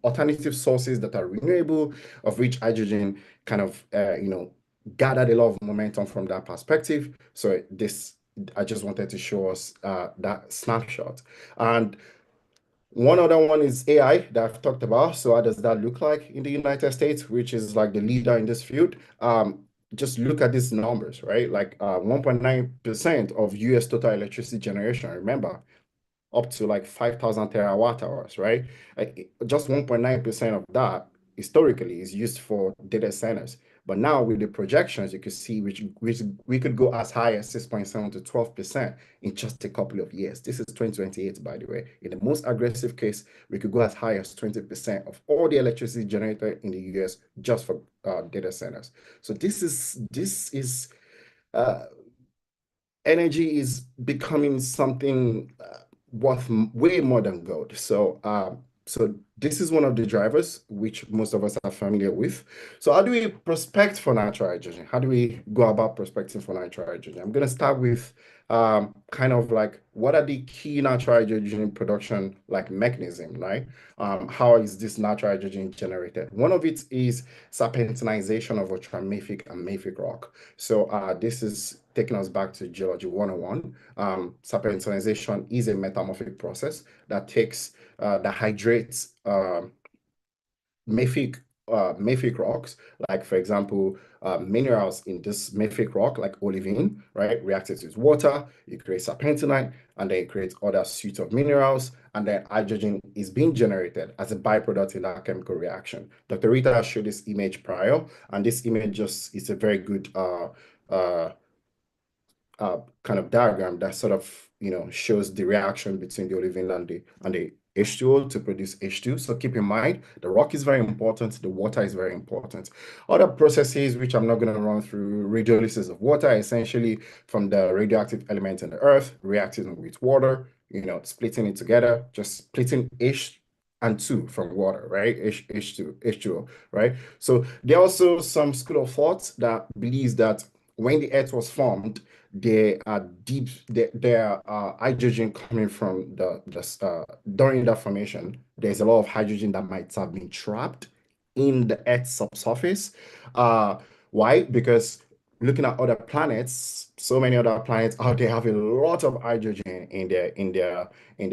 Speaker 8: alternative sources that are renewable, of which hydrogen kind of, gathered a lot of momentum from that perspective. So I just wanted to show us that snapshot. And one other one is AI that I've talked about. So how does that look like in the United States, which is like the leader in this field? Just look at these numbers, right? Like 1.9% of US total electricity generation. Remember, up to like 5,000 terawatt hours, right? Just 1.9% of that historically is used for data centers. But now with the projections, you can see which we could go as high as 6.7 to 12% in just a couple of years. This is 2028, by the way. In the most aggressive case, we could go as high as 20% of all the electricity generated in the US just for data centers. So this is energy is becoming something worth way more than gold. So this is one of the drivers which most of us are familiar with. So how do we prospect for natural hydrogen? How do we go about prospecting for natural hydrogen? I'm going to start with kind of like, what are the key natural hydrogen production mechanism, right? How is this natural hydrogen generated? One of it is serpentinization of ultramafic and mafic rock. So this is taking us back to Geology 101. Serpentinization is a metamorphic process that takes, that hydrates mafic rocks, like for example, minerals in this mafic rock, like olivine, right? Reacts with water, it creates serpentinite, and then it creates other suite of minerals, and then hydrogen is being generated as a byproduct in that chemical reaction. Dr. Rita showed this image prior, and this image just is a very good kind of diagram that sort of shows the reaction between the olivine and the H2O to produce H2. So keep in mind, the rock is very important, the water is very important. Other processes, which I'm not going to run through, radiolysis of water, essentially from the radioactive element in the earth, reacting with water, splitting it together, just splitting H and 2 from water, right? H2O, right? So there are also some school of thought that believes that when the earth was formed, there are hydrogen coming from during that formation. There's a lot of hydrogen that might have been trapped in the Earth's subsurface. Why? Because looking at other planets, so many other planets out there have a lot of hydrogen in their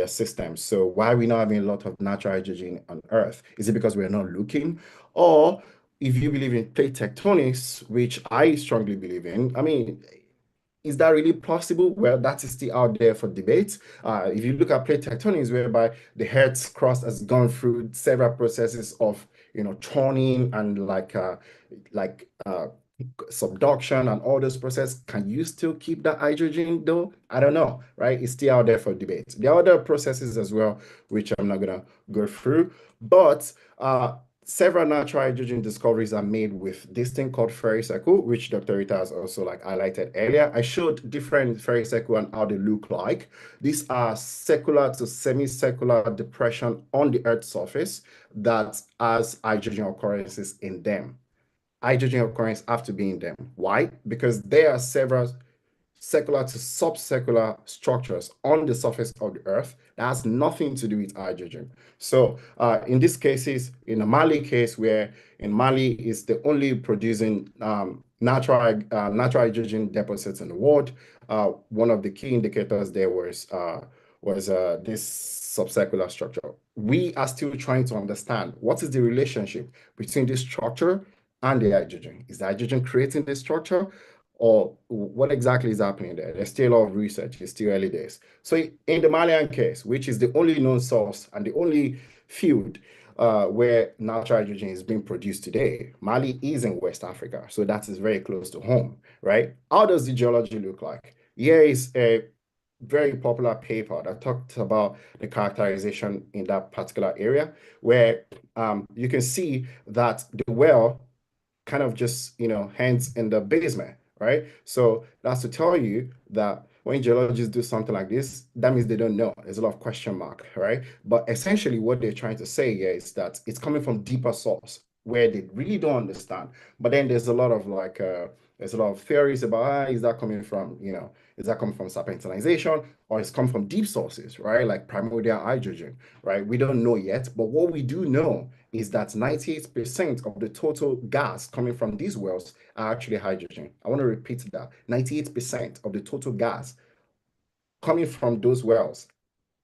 Speaker 8: system. So why are we not having a lot of natural hydrogen on Earth? Is it because we're not looking? Or if you believe in plate tectonics, which I strongly believe in, I mean, is that really possible? Well, that is still out there for debate. If you look at plate tectonics, whereby the Earth's crust has gone through several processes of, churning and like subduction and all those processes, can you still keep that hydrogen though? I don't know, right? It's still out there for debate. There are other processes as well, which I'm not gonna go through, but several natural hydrogen discoveries are made with this thing called ferricycle, which Dr. Rita has also highlighted earlier. I showed different ferricycle and how they look like. These are circular to semicircular depression on the Earth's surface that has hydrogen occurrences in them. Hydrogen occurrences have to be in them. Why? Because there are several circular to subcircular structures on the surface of the Earth that has nothing to do with hydrogen. So in these cases, in the Mali case, where in Mali is the only producing natural hydrogen deposits in the world, one of the key indicators there was this subcircular structure. We are still trying to understand what is the relationship between this structure and the hydrogen. Is the hydrogen creating this structure? Or what exactly is happening there? There's still a lot of research. It's still early days. So in the Malian case, which is the only known source and the only field where natural hydrogen is being produced today, Mali is in West Africa. So that is very close to home, right? How does the geology look like? Here is a very popular paper that talked about the characterization in that particular area, where you can see that the well kind of just, hangs in the basement, right? So that's to tell you that when geologists do something like this, that means they don't know. There's a lot of question mark, right? But essentially what they're trying to say here is that it's coming from deeper source where they really don't understand. But then there's a lot of theories about, is that coming from, is that coming from serpentinization, or it's come from deep sources, right? Like primordial hydrogen, right? We don't know yet, but what we do know is that 98% of the total gas coming from these wells are actually hydrogen. I want to repeat that. 98% of the total gas coming from those wells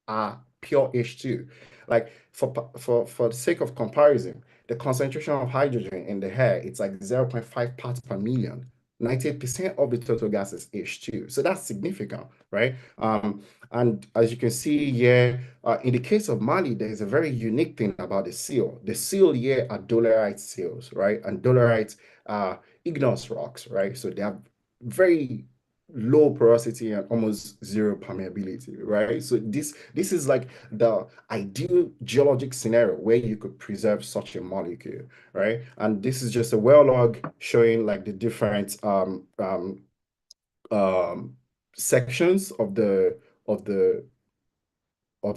Speaker 8: are pure H2. Like for the sake of comparison, the concentration of hydrogen in the air, it's like 0.5 parts per million. 98% of the total gas is H2. So that's significant, right? And as you can see here, in the case of Mali, there is a very unique thing about the seal. The seal here are dolerite seals, right? And dolerite are igneous rocks, right? So they have very low porosity and almost zero permeability, right? So this is like the ideal geologic scenario where you could preserve such a molecule, right? And this is just a well log showing like the different sections of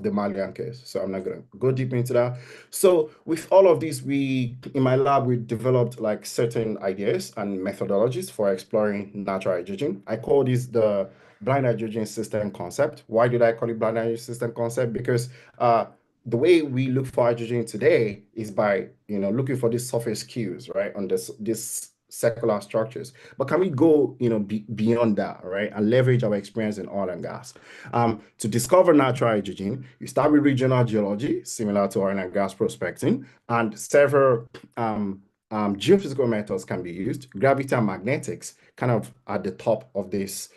Speaker 8: the Malian case. So I'm not going to go deep into that. So with all of this, in my lab, we developed like certain ideas and methodologies for exploring natural hydrogen. I call this the blind hydrogen system concept. Why did I call it blind hydrogen system concept? Because the way we look for hydrogen today is by, looking for these surface cues, right, on this circular structures. But can we go, beyond that, right, and leverage our experience in oil and gas? To discover natural hydrogen, you start with regional geology, similar to oil and gas prospecting, and several geophysical methods can be used. Gravity and magnetics kind of at the top of this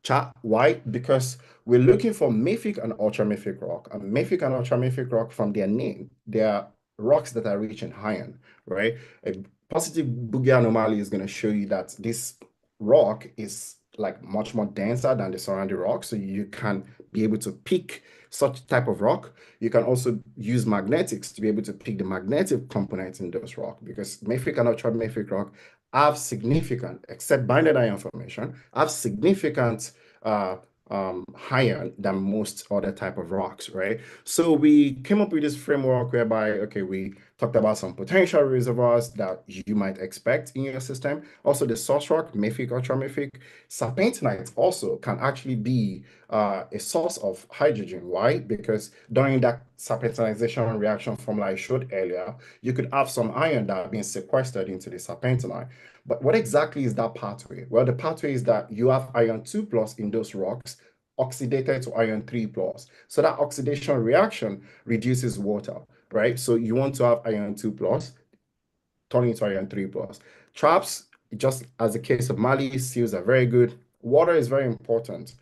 Speaker 8: chart. Why? Because we're looking for mafic and ultramafic rock. And mafic and ultramafic rock, from their name, they are rocks that are rich in iron, right? A positive Boogian anomaly is going to show you that this rock is like much more denser than the surrounding rock, so you can be able to pick such type of rock. You can also use magnetics to be able to pick the magnetic components in those rock, because mafic and ultramafic rock have significant, except binding ion formation, have significant higher than most other type of rocks, right? So we came up with this framework whereby, okay, we talked about some potential reservoirs that you might expect in your system. Also, the source rock, mafic, ultramafic, serpentinite also can actually be a source of hydrogen. Why? Because during that serpentinization reaction formula I showed earlier, you could have some iron that are being sequestered into the serpentinite. But what exactly is that pathway? Well, the pathway is that you have iron 2+ in those rocks oxidated to iron 3+. So that oxidation reaction reduces water, right? So you want to have iron 2+ turning into iron 3+. Traps, just as the case of Mali, seals are very good. Water is very important.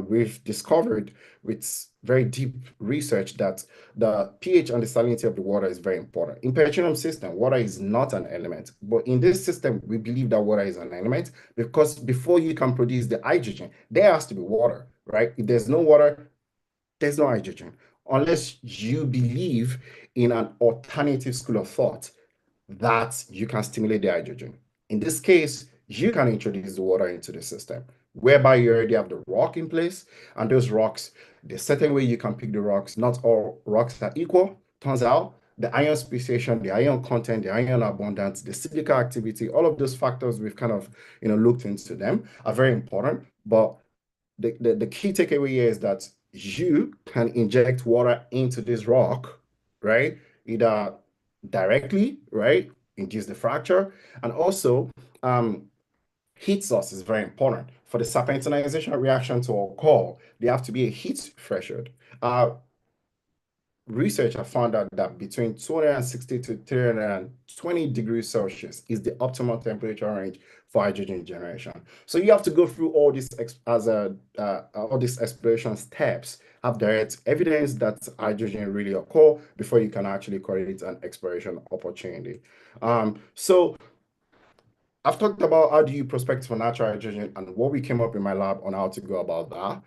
Speaker 8: We've discovered with very deep research that the pH and the salinity of the water is very important. In petroleum system, water is not an element, but in this system, we believe that water is an element, because before you can produce the hydrogen, there has to be water, right? If there's no water, there's no hydrogen, unless you believe in an alternative school of thought that you can stimulate the hydrogen. In this case, you can introduce the water into the system, whereby you already have the rock in place, and those rocks, the certain way you can pick the rocks. Not all rocks are equal. Turns out the ion speciation, the ion content, the ion abundance, the silica activity, all of those factors we've kind of looked into them are very important. But the key takeaway here is that you can inject water into this rock, right? Either directly, right? Induce the fracture. And also, heat source is very important. For the serpentinization reaction to occur, there have to be a heat threshold. Research have found out that between 260 to 320 degrees Celsius is the optimal temperature range for hydrogen generation. So you have to go through all these all these exploration steps, have direct evidence that hydrogen really occur before you can actually call it an exploration opportunity. So I've talked about how do you prospect for natural hydrogen and what we came up in my lab on how to go about that.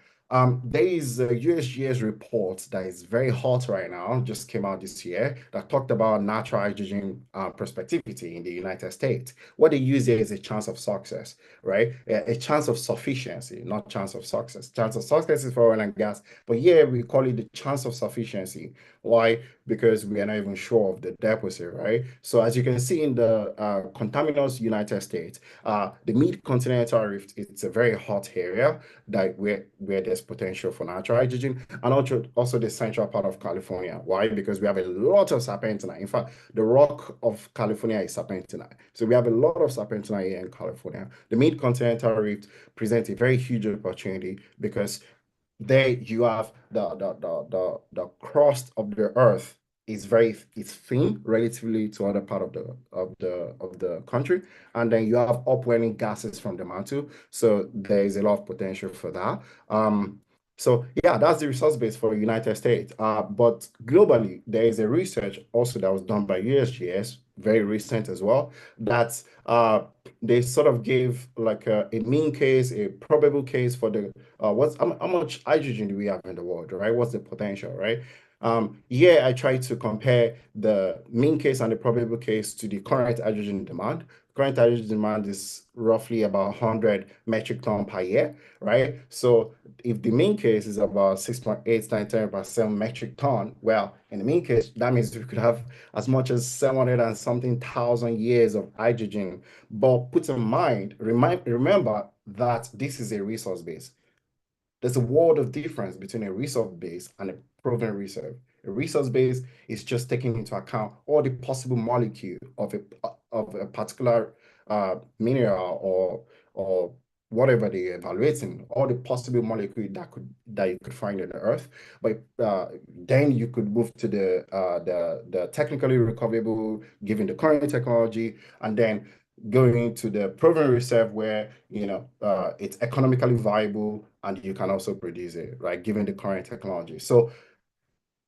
Speaker 8: There is a USGS report that is very hot right now, just came out this year, that talked about natural hydrogen prospectivity in the United States. What they use here is a chance of success, right? A chance of sufficiency, not chance of success. Chance of success is for oil and gas, but here we call it the chance of sufficiency. Why? Because we are not even sure of the deposit, right? So as you can see in the contaminous United States, the mid-continental rift, it's a very hot area that where there's potential for natural hydrogen, and also the central part of California. Why? Because we have a lot of serpentinite. In fact, the rock of California is serpentinite. So we have a lot of serpentinite here in California. The mid-continental rift presents a very huge opportunity, because there you have the crust of the earth is it's thin relatively to other part of the country, and then you have upwelling gases from the mantle, so there is a lot of potential for that. So yeah, that's the resource base for the United States. But globally, there is a research also that was done by USGS, very recent as well, that they sort of gave like a mean case, a probable case for the how much hydrogen do we have in the world, right? What's the potential, right? Here I try to compare the mean case and the probable case to the current hydrogen demand. Current hydrogen demand is roughly about 100 metric ton per year, right? So if the mean case is about 6.897 metric ton, well, in the mean case, that means we could have as much as 700 and something thousand years of hydrogen. But put in mind, remember that this is a resource base. There's a world of difference between a resource base and a proven reserve. A resource base is just taking into account all the possible molecule of a particular mineral or whatever they're evaluating, all the possible molecule that you could find in the earth. But then you could move to the technically recoverable, given the current technology, and then going into the proven reserve where it's economically viable and you can also produce it, right, given the current technology. So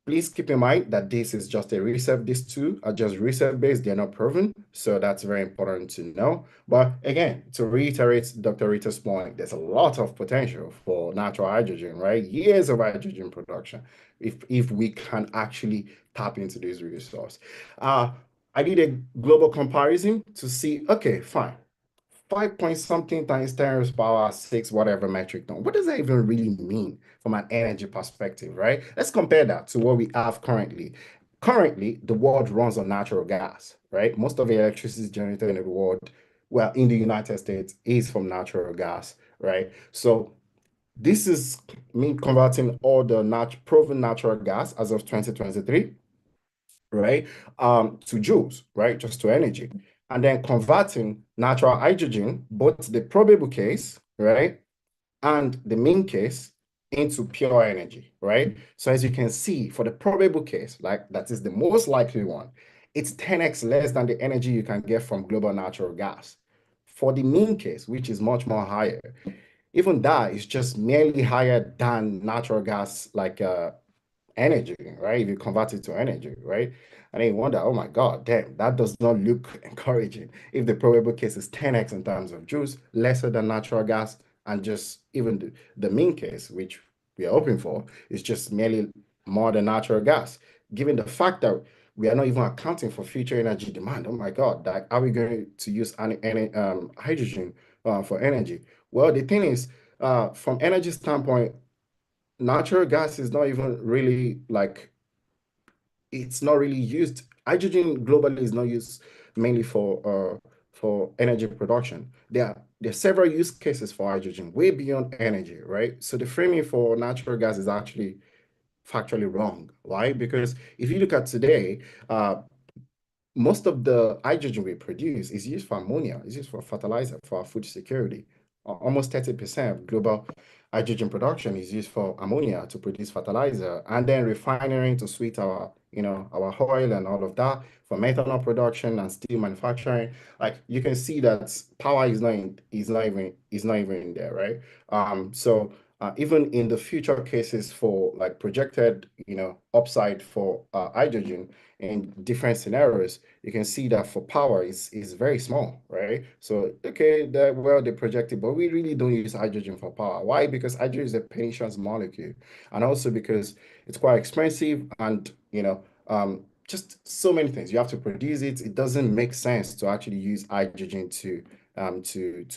Speaker 8: Please keep in mind that this is just a research. These two are just research-based. They're not proven. So that's very important to know. But again, to reiterate Dr. Rita's point, there's a lot of potential for natural hydrogen, right? Years of hydrogen production, if we can actually tap into this resource. I did a global comparison to see, okay, fine. 5 point something times 10 raised to power 6, whatever metric ton. What does that even really mean from an energy perspective, right? Let's compare that to what we have currently. Currently, the world runs on natural gas, right? Most of the electricity generated in the world, well, in the United States, is from natural gas, right? So this is me converting all the proven natural gas as of 2023, right, to joules, right, just to energy, and then converting natural hydrogen, both the probable case, right, and the mean case into pure energy, right? So as you can see, for the probable case, like that is the most likely one, it's 10x less than the energy you can get from global natural gas. For the mean case, which is much more higher, even that is just merely higher than natural gas, like energy, right? If you convert it to energy, right? And then you wonder, oh my God, damn, that does not look encouraging. If the probable case is 10x in terms of joules, lesser than natural gas, and just even the mean case, which we are hoping for, is just merely more than natural gas. Given the fact that we are not even accounting for future energy demand, oh my God, that are we going to use hydrogen for energy? Well, the thing is, from energy standpoint, natural gas is not even really like, it's not really used. Hydrogen globally is not used mainly for energy production. There are several use cases for hydrogen way beyond energy, right? So the framing for natural gas is actually factually wrong. Why? Because if you look at today, most of the hydrogen we produce is used for ammonia, is used for fertilizer, for our food security. Almost 30% of global hydrogen production is used for ammonia to produce fertilizer, and then refining to sweet our, our oil and all of that, for methanol production and steel manufacturing. Like you can see that power is not even in there, right? So even in the future cases for like projected, upside for hydrogen, in different scenarios, you can see that for power is very small, right? So, okay, they projected, but we really don't use hydrogen for power. Why? Because hydrogen is a pernicious molecule, and also because it's quite expensive, and just so many things. You have to produce it. It doesn't make sense to actually use hydrogen to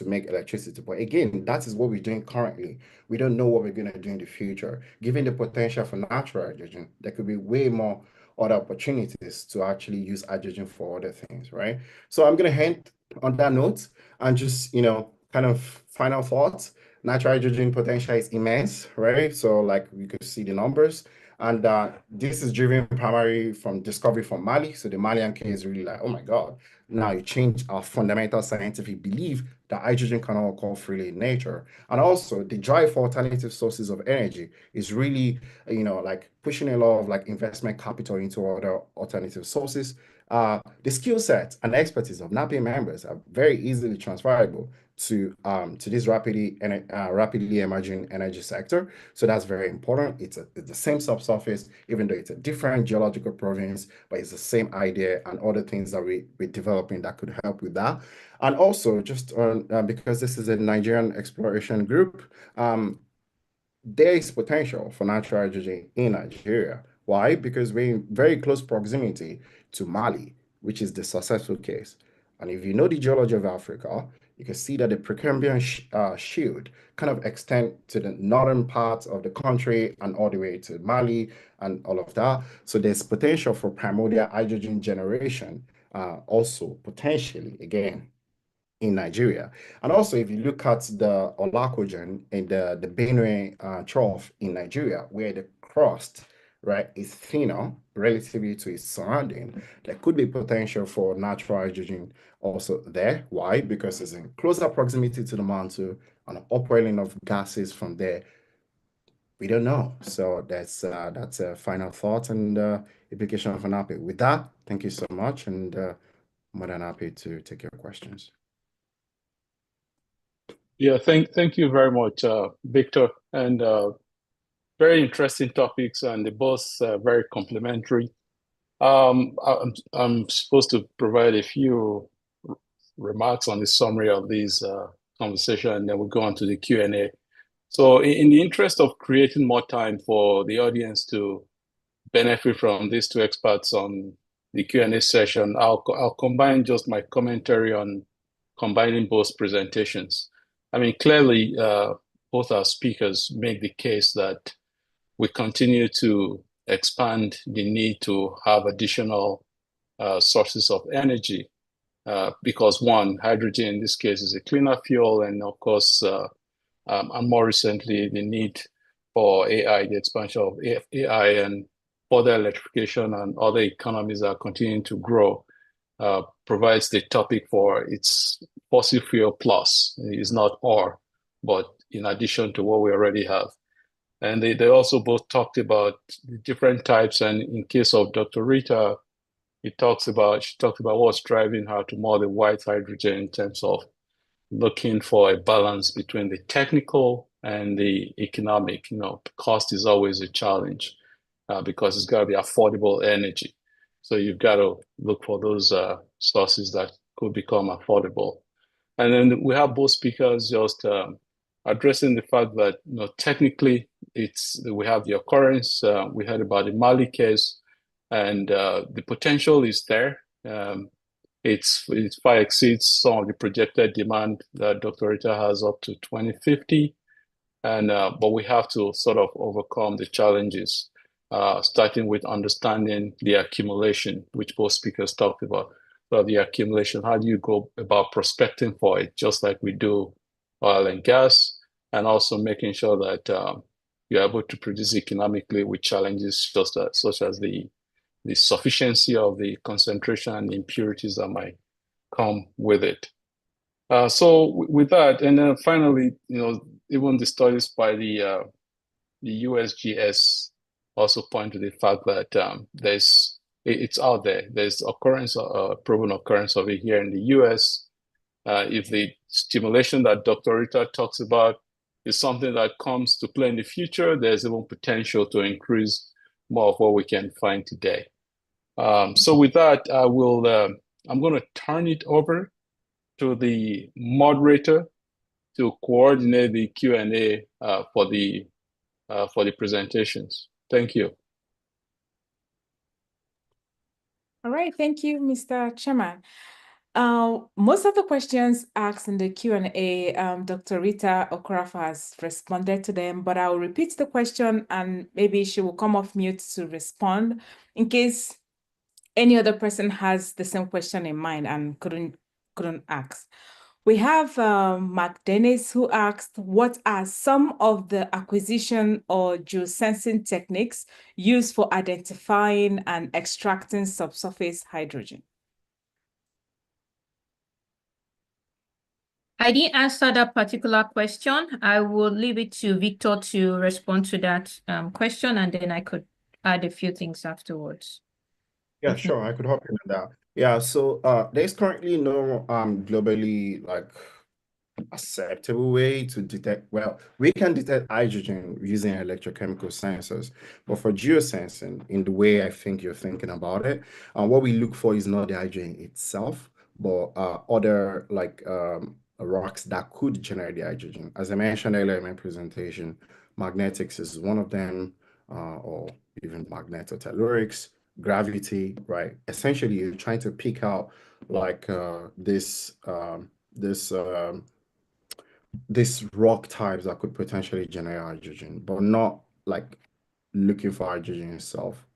Speaker 8: make electricity. But again, that is what we're doing currently. We don't know what we're going to do in the future. Given the potential for natural hydrogen, there could be way more other opportunities to actually use hydrogen for other things, right? So I'm going to end on that note and just, kind of final thoughts. Natural hydrogen potential is immense, right? So like we could see the numbers. And this is driven primarily from discovery from Mali. So the Malian case is really like, oh my God, now you change our fundamental scientific belief that hydrogen cannot occur freely in nature. And also the drive for alternative sources of energy is really, like pushing a lot of like investment capital into other alternative sources. The skill set and expertise of NAPI members are very easily transferable to this rapidly emerging energy sector. So that's very important. It's the same subsurface, even though it's a different geological province, but it's the same idea and other things that we're developing that could help with that. And also just because this is a Nigerian exploration group, there is potential for natural hydrogen in Nigeria. Why? Because we're in very close proximity to Mali, which is the successful case. And if you know the geology of Africa, you can see that the Precambrian shield kind of extend to the northern parts of the country and all the way to Mali and all of that. So there's potential for primordial hydrogen generation, also potentially, again, in Nigeria. And also, if you look at the Olakogen in the Benue Trough in Nigeria, where the crust, right, is thinner relatively to its surrounding, there could be potential for natural hydrogen also there. Why? Because it's in closer proximity to the mantle and upwelling of gases from there. We don't know. So that's a final thought and implication of an API. With that, thank you so much, and more than happy to take your questions.
Speaker 6: Yeah, thank you very much, Victor, and very interesting topics, and they're both very complementary. I'm supposed to provide a few remarks on the summary of these conversation, and then we'll go on to the Q&A. So in the interest of creating more time for the audience to benefit from these two experts on the Q&A session, I'll combine just my commentary on combining both presentations. I mean, clearly, both our speakers make the case that we continue to expand the need to have additional sources of energy because one, hydrogen in this case is a cleaner fuel, and of course, and more recently, the need for AI, the expansion of AI and further electrification and other economies that are continuing to grow provides the topic for its fossil fuel plus. It's not or, but in addition to what we already have. And they also both talked about the different types. And in case of Dr. Rita, she talked about what's driving her to more the white hydrogen in terms of looking for a balance between the technical and the economic. You know, cost is always a challenge because it's got to be affordable energy. So you've got to look for those sources that could become affordable. And then we have both speakers just addressing the fact that, you know, technically we have the occurrence. We heard about the Mali case, and the potential is there. It far exceeds some of the projected demand that Dr. Rita has up to 2050. And but we have to sort of overcome the challenges, starting with understanding the accumulation, which both speakers talked about. So the accumulation, how do you go about prospecting for it, just like we do oil and gas, and also making sure that you're able to produce economically with challenges such as the sufficiency of the concentration and impurities that might come with it. So with that, and then finally, you know, even the studies by the USGS also point to the fact that it's out there. There's proven occurrence of it here in the US. If the stimulation that Dr. Rita talks about is something that comes to play in the future, there's even potential to increase more of what we can find today. So with that, I'm going to turn it over to the moderator to coordinate the Q&A for the presentations. Thank you.
Speaker 1: All right, thank you, Mr. Chairman. Most of the questions asked in the Q&A, Dr. Rita Okoroafor has responded to them, but I'll repeat the question and maybe she will come off mute to respond in case any other person has the same question in mind and couldn't ask. We have Mark Dennis who asked, what are some of the acquisition or geosensing techniques used for identifying and extracting subsurface hydrogen?
Speaker 7: I didn't answer that particular question. I will leave it to Victor to respond to that question, and then I could add a few things afterwards.
Speaker 8: Yeah, sure. I could hop in on that. Yeah, so there's currently no globally like acceptable way to detect. Well, we can detect hydrogen using electrochemical sensors, but for geosensing, in the way I think you're thinking about it, what we look for is not the hydrogen itself, but other like rocks that could generate the hydrogen. As I mentioned earlier in my presentation, magnetics is one of them, or even magnetotellurics, gravity, right? Essentially, you're trying to pick out like this rock types that could potentially generate hydrogen, but not like looking for hydrogen itself.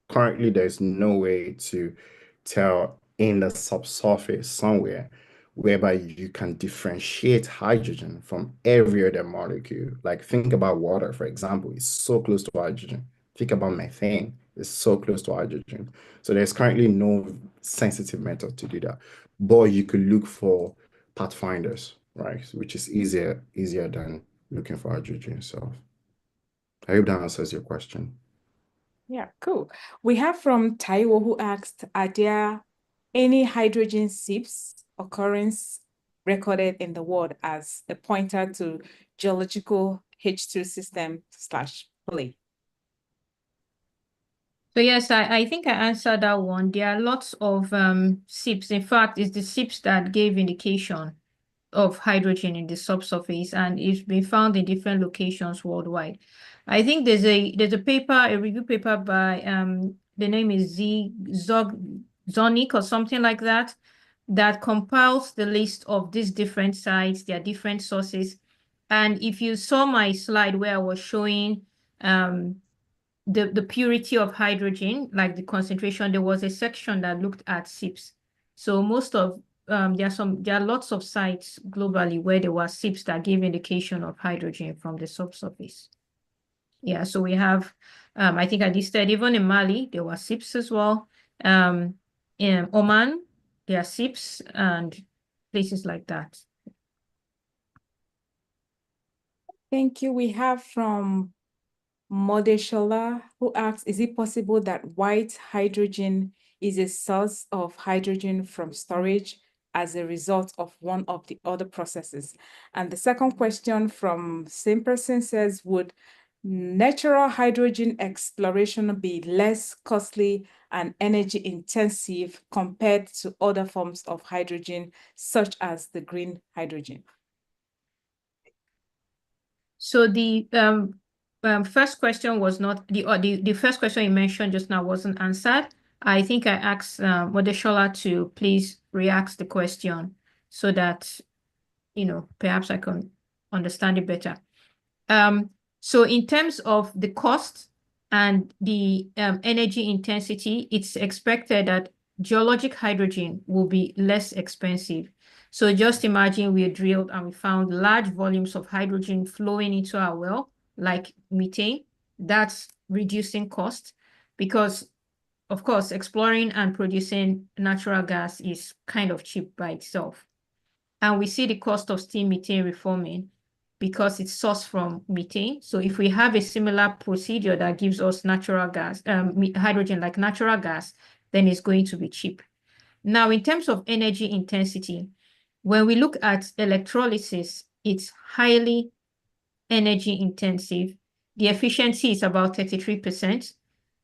Speaker 8: Currently, there's no way to tell in the subsurface somewhere whereby you can differentiate hydrogen from every other molecule. Like think about water, for example, it's so close to hydrogen. Think about methane, it's so close to hydrogen. So there's currently no sensitive method to do that. But you could look for pathfinders, right? Which is easier than looking for hydrogen itself. I hope that answers your question.
Speaker 1: Yeah, cool. We have from Taiwo who asked, are there any hydrogen seeps occurrence recorded in the world as a pointer to geological H2 system / play?
Speaker 7: So yes, I think I answered that one. There are lots of SIPs. In fact, it's the SIPs that gave indication of hydrogen in the subsurface, and it's been found in different locations worldwide. I think there's a paper, a review paper by the name is Zonik or something like that, that compiles the list of these different sites, their different sources. And if you saw my slide where I was showing the purity of hydrogen, like the concentration, there was a section that looked at SIPs. So most of there are lots of sites globally where there were SIPs that gave indication of hydrogen from the subsurface. Yeah, so we have I think I listed even in Mali there were SIPs as well. In Oman there are SIPs and places like that.
Speaker 1: Thank you. We have from Modeshola, who asks, is it possible that white hydrogen is a source of hydrogen from storage as a result of one of the other processes? And the second question from same person says, would natural hydrogen exploration be less costly and energy intensive compared to other forms of hydrogen, such as the green hydrogen?
Speaker 7: So the first question was not the first question you mentioned just now wasn't answered. I think I asked Modeshola to please re-ask the question so that perhaps I can understand it better. So in terms of the cost and the energy intensity, it's expected that geologic hydrogen will be less expensive. So just imagine we drilled and we found large volumes of hydrogen flowing into our well, like methane. That's reducing cost because, of course, exploring and producing natural gas is kind of cheap by itself. And we see the cost of steam methane reforming because it's sourced from methane. So if we have a similar procedure that gives us natural gas, hydrogen like natural gas, then it's going to be cheap. Now, in terms of energy intensity, when we look at electrolysis, it's highly energy intensive. The efficiency is about 33%.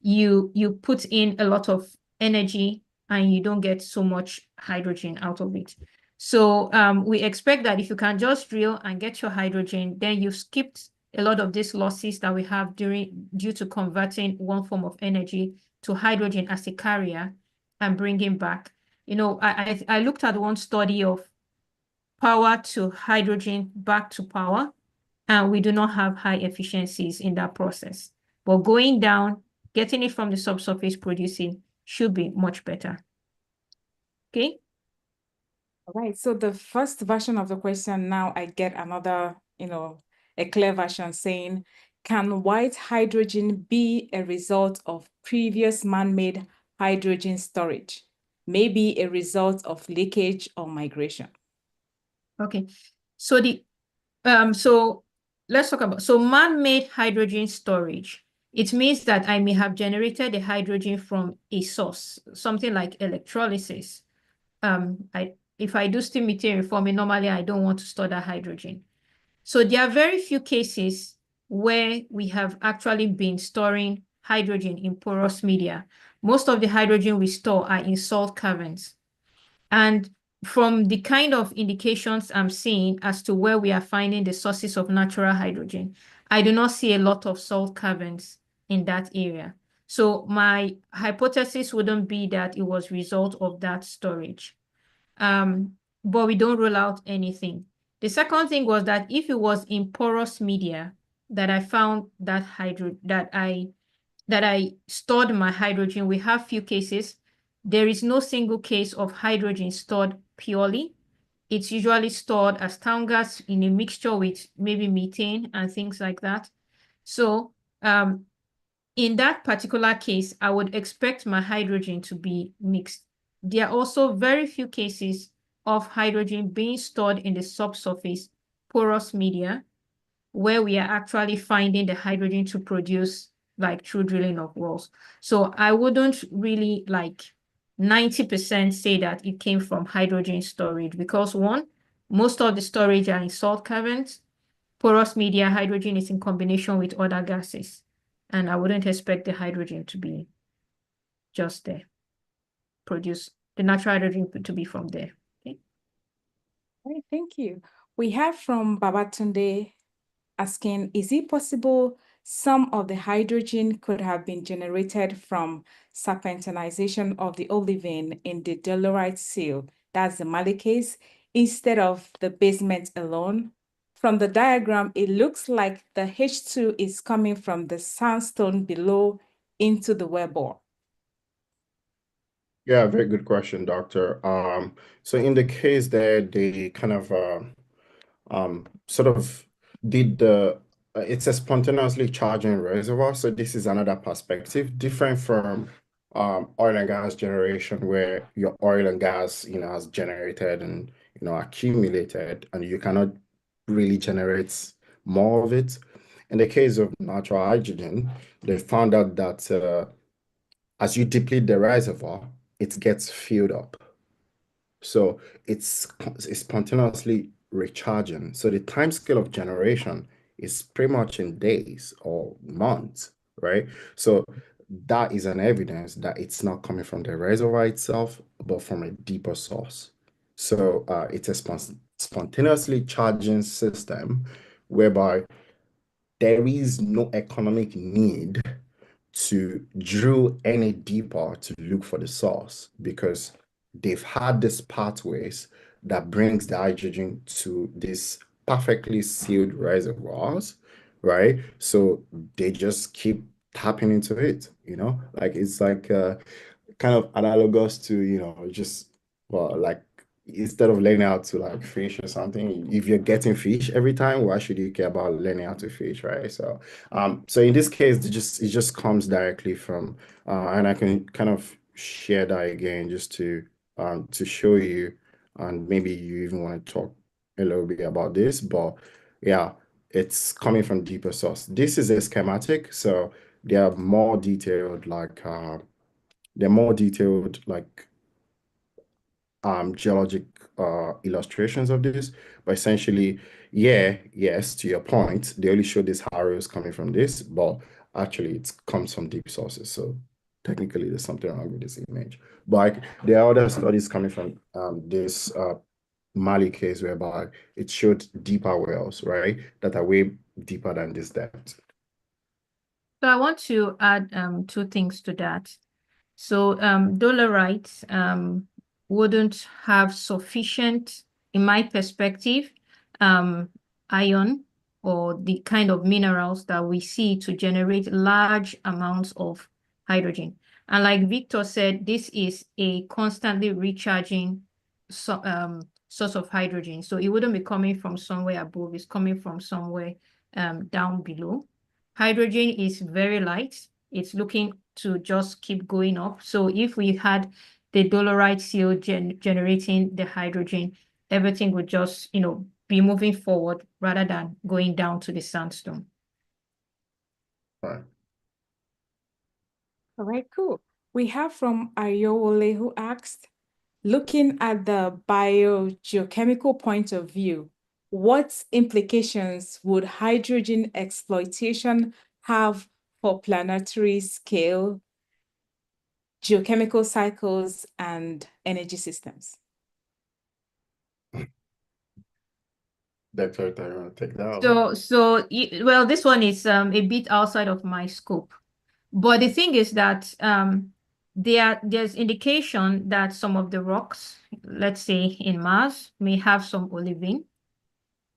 Speaker 7: You put in a lot of energy and you don't get so much hydrogen out of it. So we expect that if you can just drill and get your hydrogen, then you've skipped a lot of these losses that we have due to converting one form of energy to hydrogen as a carrier and bringing back. I looked at one study of power to hydrogen back to power, and we do not have high efficiencies in that process. But going down, getting it from the subsurface producing should be much better. Okay?
Speaker 1: All right, so the first version of the question, now I get another, a clear version saying, can white hydrogen be a result of previous man-made hydrogen storage? Maybe a result of leakage or migration?
Speaker 7: Okay, so let's talk about, man-made hydrogen storage. It means that I may have generated the hydrogen from a source, something like electrolysis. If I do steam methane reforming, normally I don't want to store that hydrogen. So there are very few cases where we have actually been storing hydrogen in porous media. Most of the hydrogen we store are in salt caverns. And from the kind of indications I'm seeing as to where we are finding the sources of natural hydrogen, I do not see a lot of salt caverns in that area. So my hypothesis wouldn't be that it was a result of that storage. But we don't rule out anything. The second thing was that if it was in porous media that I found that I stored my hydrogen, we have few cases. There is no single case of hydrogen stored purely. It's usually stored as town gas in a mixture with maybe methane and things like that. So in that particular case, I would expect my hydrogen to be mixed. There are also very few cases of hydrogen being stored in the subsurface porous media where we are actually finding the hydrogen to produce like through drilling of wells. So I wouldn't really 90% say that it came from hydrogen storage because one, most of the storage are in salt caverns. Porous media, hydrogen is in combination with other gases. And I wouldn't expect the hydrogen to be just there, the natural hydrogen to be from there. Okay.
Speaker 1: All right, thank you. We have from Babatunde asking, is it possible some of the hydrogen could have been generated from serpentinization of the olivine in the dolerite seal, that's the Mali case, instead of the basement alone? From the diagram, it looks like the H2 is coming from the sandstone below into the wellbore.
Speaker 8: Yeah, very good question, Doctor. So in the case there, they kind of sort of did it's a spontaneously charging reservoir. So this is another perspective, different from oil and gas generation, where your oil and gas, has generated and, accumulated, and you cannot really generate more of it. In the case of natural hydrogen, they found out that as you deplete the reservoir, it gets filled up. So it's spontaneously recharging. So the time scale of generation is pretty much in days or months, right? So that is an evidence that it's not coming from the reservoir itself, but from a deeper source. So it's a spontaneously charging system whereby there is no economic need to drill any deeper to look for the source, because they've had these pathways that brings the hydrogen to these perfectly sealed reservoirs, right? So they just keep tapping into it, like it's like kind of analogous to, just, well, like, instead of learning how to like fish or something, if you're getting fish every time, why should you care about learning how to fish, right? So in this case, it just comes directly from, and I can kind of share that again just to show you, and maybe you even want to talk a little bit about this, but yeah, it's coming from deeper source. This is a schematic, so they are more detailed, like geologic illustrations of this, but essentially, yes, to your point, they only show these arrows coming from this, but actually it comes from deep sources. So technically there's something wrong with this image. But there are other studies coming from this Mali case whereby it showed deeper wells, right, that are way deeper than this depth.
Speaker 7: So I want to add two things to that. So dolerite wouldn't have sufficient, in my perspective, iron or the kind of minerals that we see to generate large amounts of hydrogen. And like Victor said, this is a constantly recharging source of hydrogen. So it wouldn't be coming from somewhere above, it's coming from somewhere down below. Hydrogen is very light. It's looking to just keep going up. So if we had the dolerite seal generating the hydrogen, everything would just, be moving forward rather than going down to the sandstone.
Speaker 8: Right.
Speaker 1: All right, cool. We have from Ayowole, who asked, looking at the biogeochemical point of view, what implications would hydrogen exploitation have for planetary scale, geochemical cycles, and energy systems?
Speaker 8: Dr. Rita, you want to take that one?
Speaker 7: Well, this one is a bit outside of my scope. But the thing is that there's indication that some of the rocks, let's say in Mars, may have some olivine.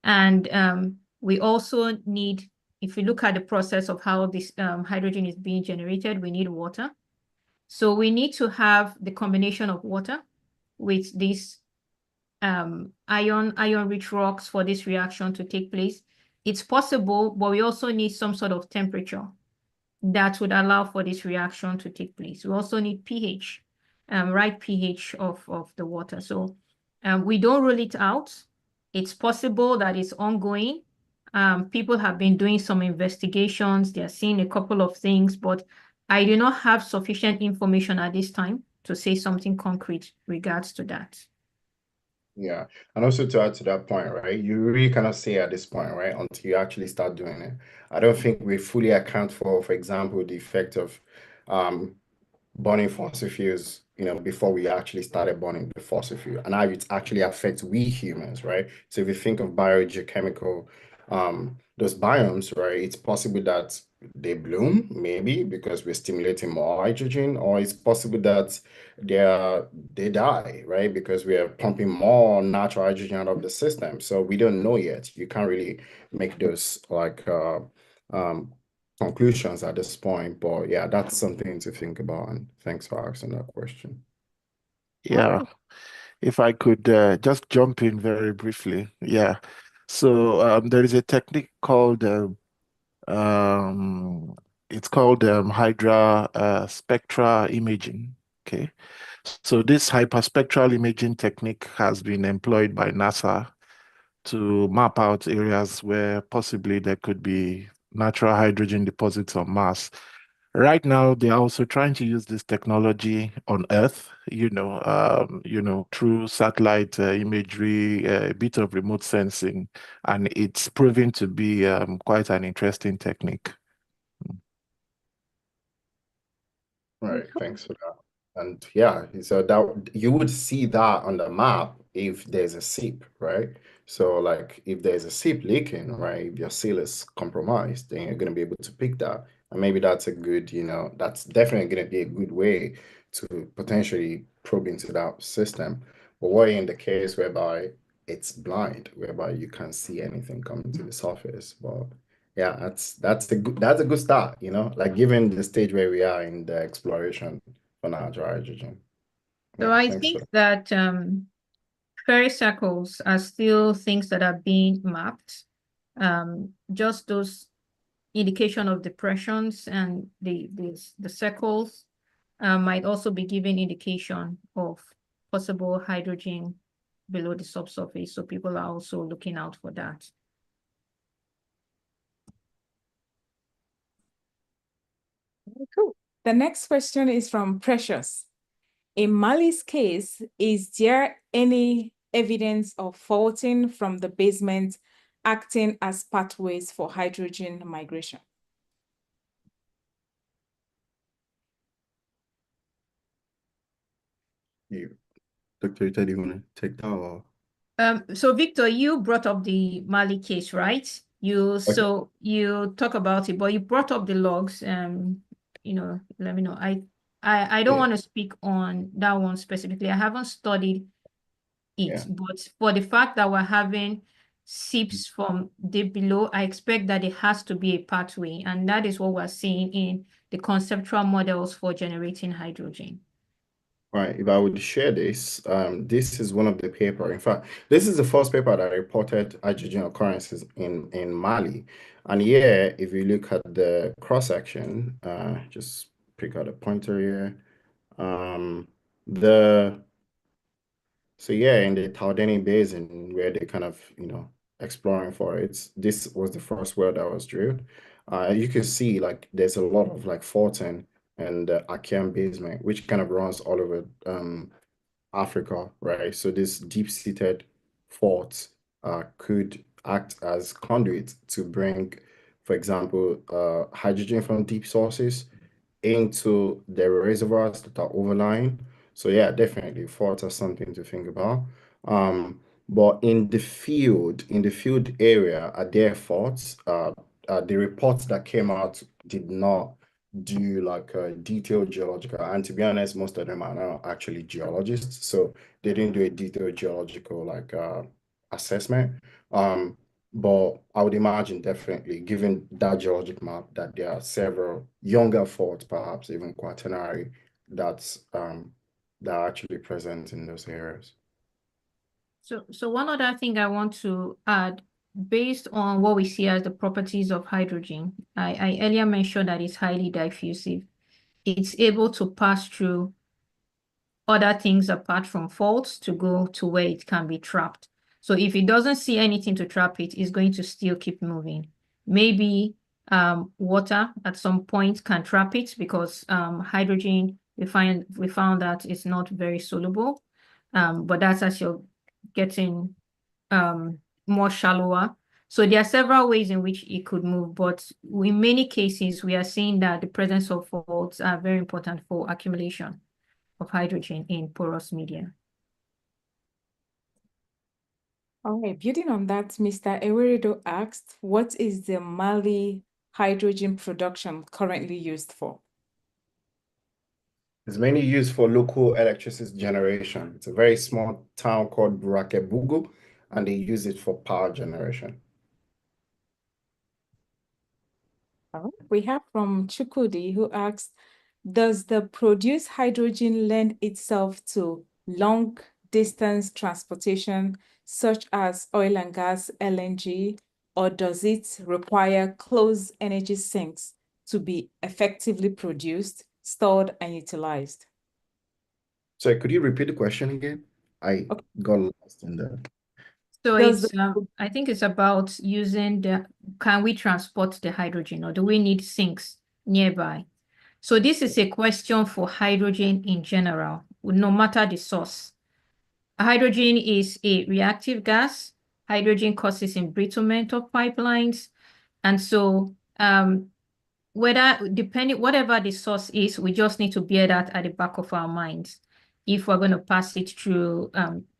Speaker 7: And we also need, if we look at the process of how this hydrogen is being generated, we need water. So we need to have the combination of water with these iron-rich rocks for this reaction to take place. It's possible, but we also need some sort of temperature that would allow for this reaction to take place. We also need pH, right pH of the water. So we don't rule it out. It's possible that it's ongoing. People have been doing some investigations. They're seeing a couple of things, but I do not have sufficient information at this time to say something concrete regards to that.
Speaker 8: Yeah. And also to add to that point, right? You really cannot say at this point, right? Until you actually start doing it. I don't think we fully account for example, the effect of um burning fossil fuels, before we actually started burning the fossil fuel and how it actually affects we humans, right? So if you think of biogeochemical, those biomes, right, it's possible that they bloom maybe because we're stimulating more hydrogen, or it's possible that they die, right? Because we are pumping more natural hydrogen out of the system. So we don't know yet. You can't really make those um, conclusions at this point, but yeah, that's something to think about. And thanks for asking that question.
Speaker 3: Yeah, if I could just jump in very briefly. Yeah. So there is a technique called it's called hydra spectra imaging. Okay. So this hyperspectral imaging technique has been employed by NASA to map out areas where possibly there could be natural hydrogen deposits on Mars. Right now, they're also trying to use this technology on Earth, through satellite imagery, a bit of remote sensing, and it's proving to be quite an interesting technique.
Speaker 8: Right, thanks for that. And yeah, so that you would see that on the map if there's a seep, right? So like if there's a seep leaking, right, if your seal is compromised, then you're gonna be able to pick that. And maybe that's a good, that's definitely gonna be a good way to potentially probe into that system. But what in the case whereby it's blind, whereby you can't see anything coming to the surface? But yeah, that's a good start, like given the stage where we are in the exploration for natural hydrogen.
Speaker 7: So
Speaker 8: Yeah,
Speaker 7: I
Speaker 8: thanks for
Speaker 7: think that fairy circles are still things that are being mapped. Just those indication of depressions and the circles might also be giving indication of possible hydrogen below the subsurface. So people are also looking out for that.
Speaker 1: Cool. The next question is from Precious. In Mali's case, is there any evidence of faulting from the basement acting as pathways for hydrogen migration?
Speaker 8: you. Dr. Rita, do you want to take that or?
Speaker 7: So Victor, you brought up the Mali case, right? So you talk about it, but you brought up the logs. Let me know. I don't want to speak on that one specifically. I haven't studied it, but for the fact that we're having seeps from deep below, I expect that it has to be a pathway, and that is what we're seeing in the conceptual models for generating hydrogen.
Speaker 8: Right, if I would share this, this is one of the paper. In fact, this is the first paper that reported hydrogen occurrences in Mali. And here, if you look at the cross-section, just pick out a pointer here. So yeah, in the Taudeni Basin, where they kind of, exploring for it, this was the first well that was drilled. You can see like there's a lot of like faulting and the Achean basement, which kind of runs all over Africa, right? So this deep-seated faults could act as conduit to bring, for example, hydrogen from deep sources into the reservoirs that are overlying. So yeah, definitely faults are something to think about. But in the field area, are there faults? The reports that came out did not do like a detailed geological, and to be honest, most of them are not actually geologists, so they didn't do a detailed geological like assessment. But I would imagine definitely, given that geologic map, that there are several younger faults, perhaps even quaternary, that are actually present in those areas.
Speaker 7: So one other thing I want to add, based on what we see as the properties of hydrogen, I earlier mentioned that it's highly diffusive. It's able to pass through other things apart from faults to go to where it can be trapped. So if it doesn't see anything to trap it, it's going to still keep moving. Maybe water at some point can trap it because hydrogen, we found that it's not very soluble. But that's as you're getting more shallower. So there are several ways in which it could move, but in many cases, we are seeing that the presence of faults are very important for accumulation of hydrogen in porous media.
Speaker 1: All right, building on that, Mr. Ewerido asked, what is the Mali hydrogen production currently used for?
Speaker 8: It's mainly used for local electricity generation. It's a very small town called Burakebugu, and they use it for power generation.
Speaker 1: All right. We have from Chukudi who asks, does the produced hydrogen lend itself to long distance transportation, such as oil and gas, LNG, or does it require closed energy sinks to be effectively produced, stored, and utilized?
Speaker 8: So could you repeat the question again? I
Speaker 1: Okay.
Speaker 8: got lost in there.
Speaker 7: So
Speaker 1: Does
Speaker 7: it's, I think it's about using can we transport the hydrogen or do we need sinks nearby? So this is a question for hydrogen in general, no matter the source. Hydrogen is a reactive gas. Hydrogen causes embrittlement of pipelines. And so whatever the source is, we just need to bear that at the back of our minds if we're going to pass it through,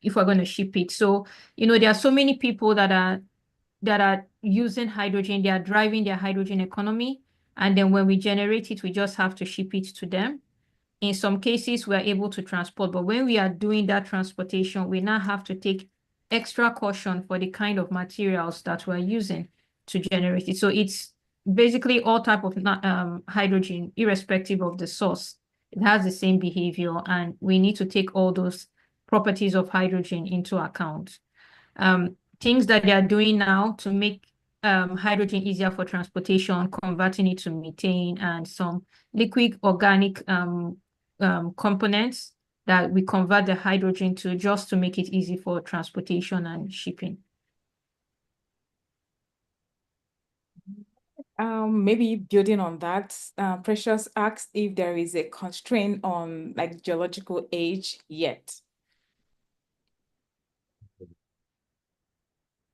Speaker 7: if we're going to ship it. So, there are so many people that are using hydrogen, they are driving their hydrogen economy. And then when we generate it, we just have to ship it to them. In some cases, we're able to transport, but when we are doing that transportation, we now have to take extra caution for the kind of materials that we're using to generate it. So it's basically all type of hydrogen, irrespective of the source. It has the same behavior, and we need to take all those properties of hydrogen into account. Things that they are doing now to make hydrogen easier for transportation, converting it to methane and some liquid organic components that we convert the hydrogen to just to make it easy for transportation and shipping.
Speaker 1: Maybe building on that, Precious asked if there is a constraint on like geological age yet.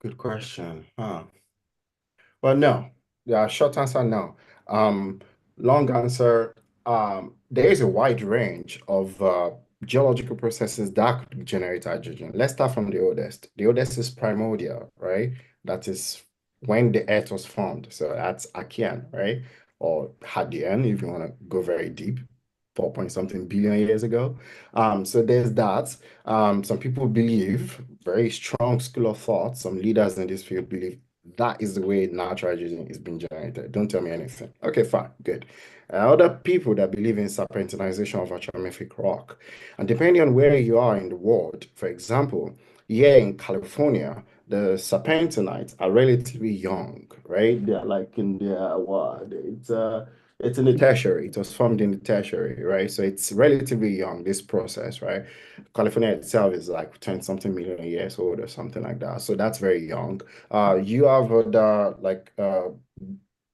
Speaker 8: Good question. Well, no. Yeah, short answer, no. Long answer, there is a wide range of geological processes that could generate hydrogen. Let's start from the oldest. The oldest is primordial, right? That is when the earth was formed. So that's Archean, right? Or Hadean, if you want to go very deep, 4-point-something billion years ago. So there's that. Some people believe, very strong school of thought, some leaders in this field believe that is the way natural hydrogen is being generated. Don't tell me anything. Okay, fine, good. Other people that believe in serpentinization of ultramafic rock. And depending on where you are in the world, for example, here in California, the serpentinites are relatively young, right? They're like in their, what? It's in the tertiary. It was formed in the tertiary, right? So it's relatively young, this process, right? California itself is like 10-something million years old or something like that. So that's very young. You have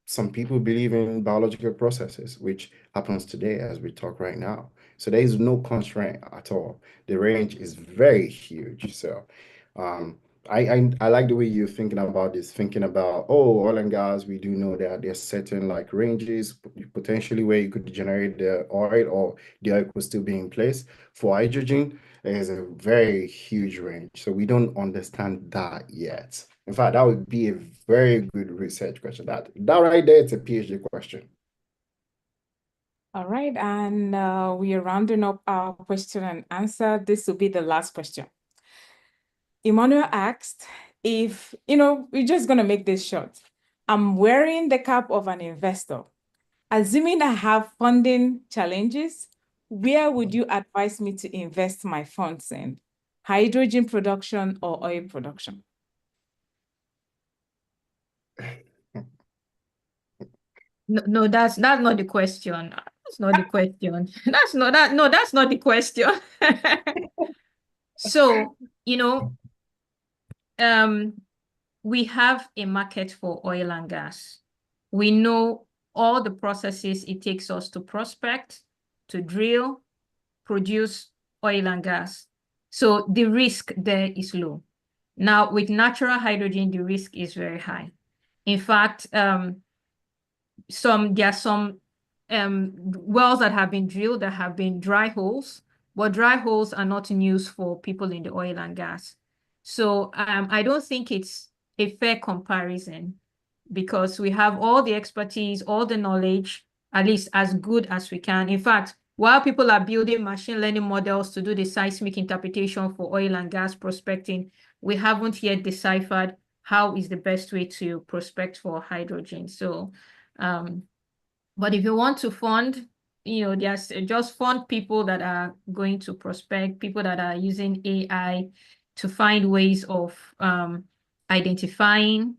Speaker 8: some people believe in biological processes, which happens today as we talk right now. So there is no constraint at all. The range is very huge. So I like the way you're thinking about this, thinking about, oh, oil and gas, we do know that there's certain like ranges potentially where you could generate the oil or the oil could still be in place. For hydrogen, there's a very huge range. So we don't understand that yet. In fact, that would be a very good research question. That right there, it's a PhD question.
Speaker 1: All right, and we are rounding up our question and answer. This will be the last question. Emmanuel asked if, we're just going to make this short. I'm wearing the cap of an investor. Assuming I have funding challenges, where would you advise me to invest my funds in? Hydrogen production or oil production?
Speaker 7: No, that's not the question. That's not the question. That's not the question. So, we have a market for oil and gas. We know all the processes it takes us to prospect, to drill, produce oil and gas. So the risk there is low. Now, with natural hydrogen, the risk is very high. In fact, there are some wells that have been drilled that have been dry holes, but dry holes are not in use for people in the oil and gas. So I don't think it's a fair comparison because we have all the expertise, all the knowledge, at least as good as we can. In fact, while people are building machine learning models to do the seismic interpretation for oil and gas prospecting, we haven't yet deciphered how is the best way to prospect for hydrogen. So, but if you want to fund, there's just fund people that are going to prospect, people that are using AI to find ways of identifying,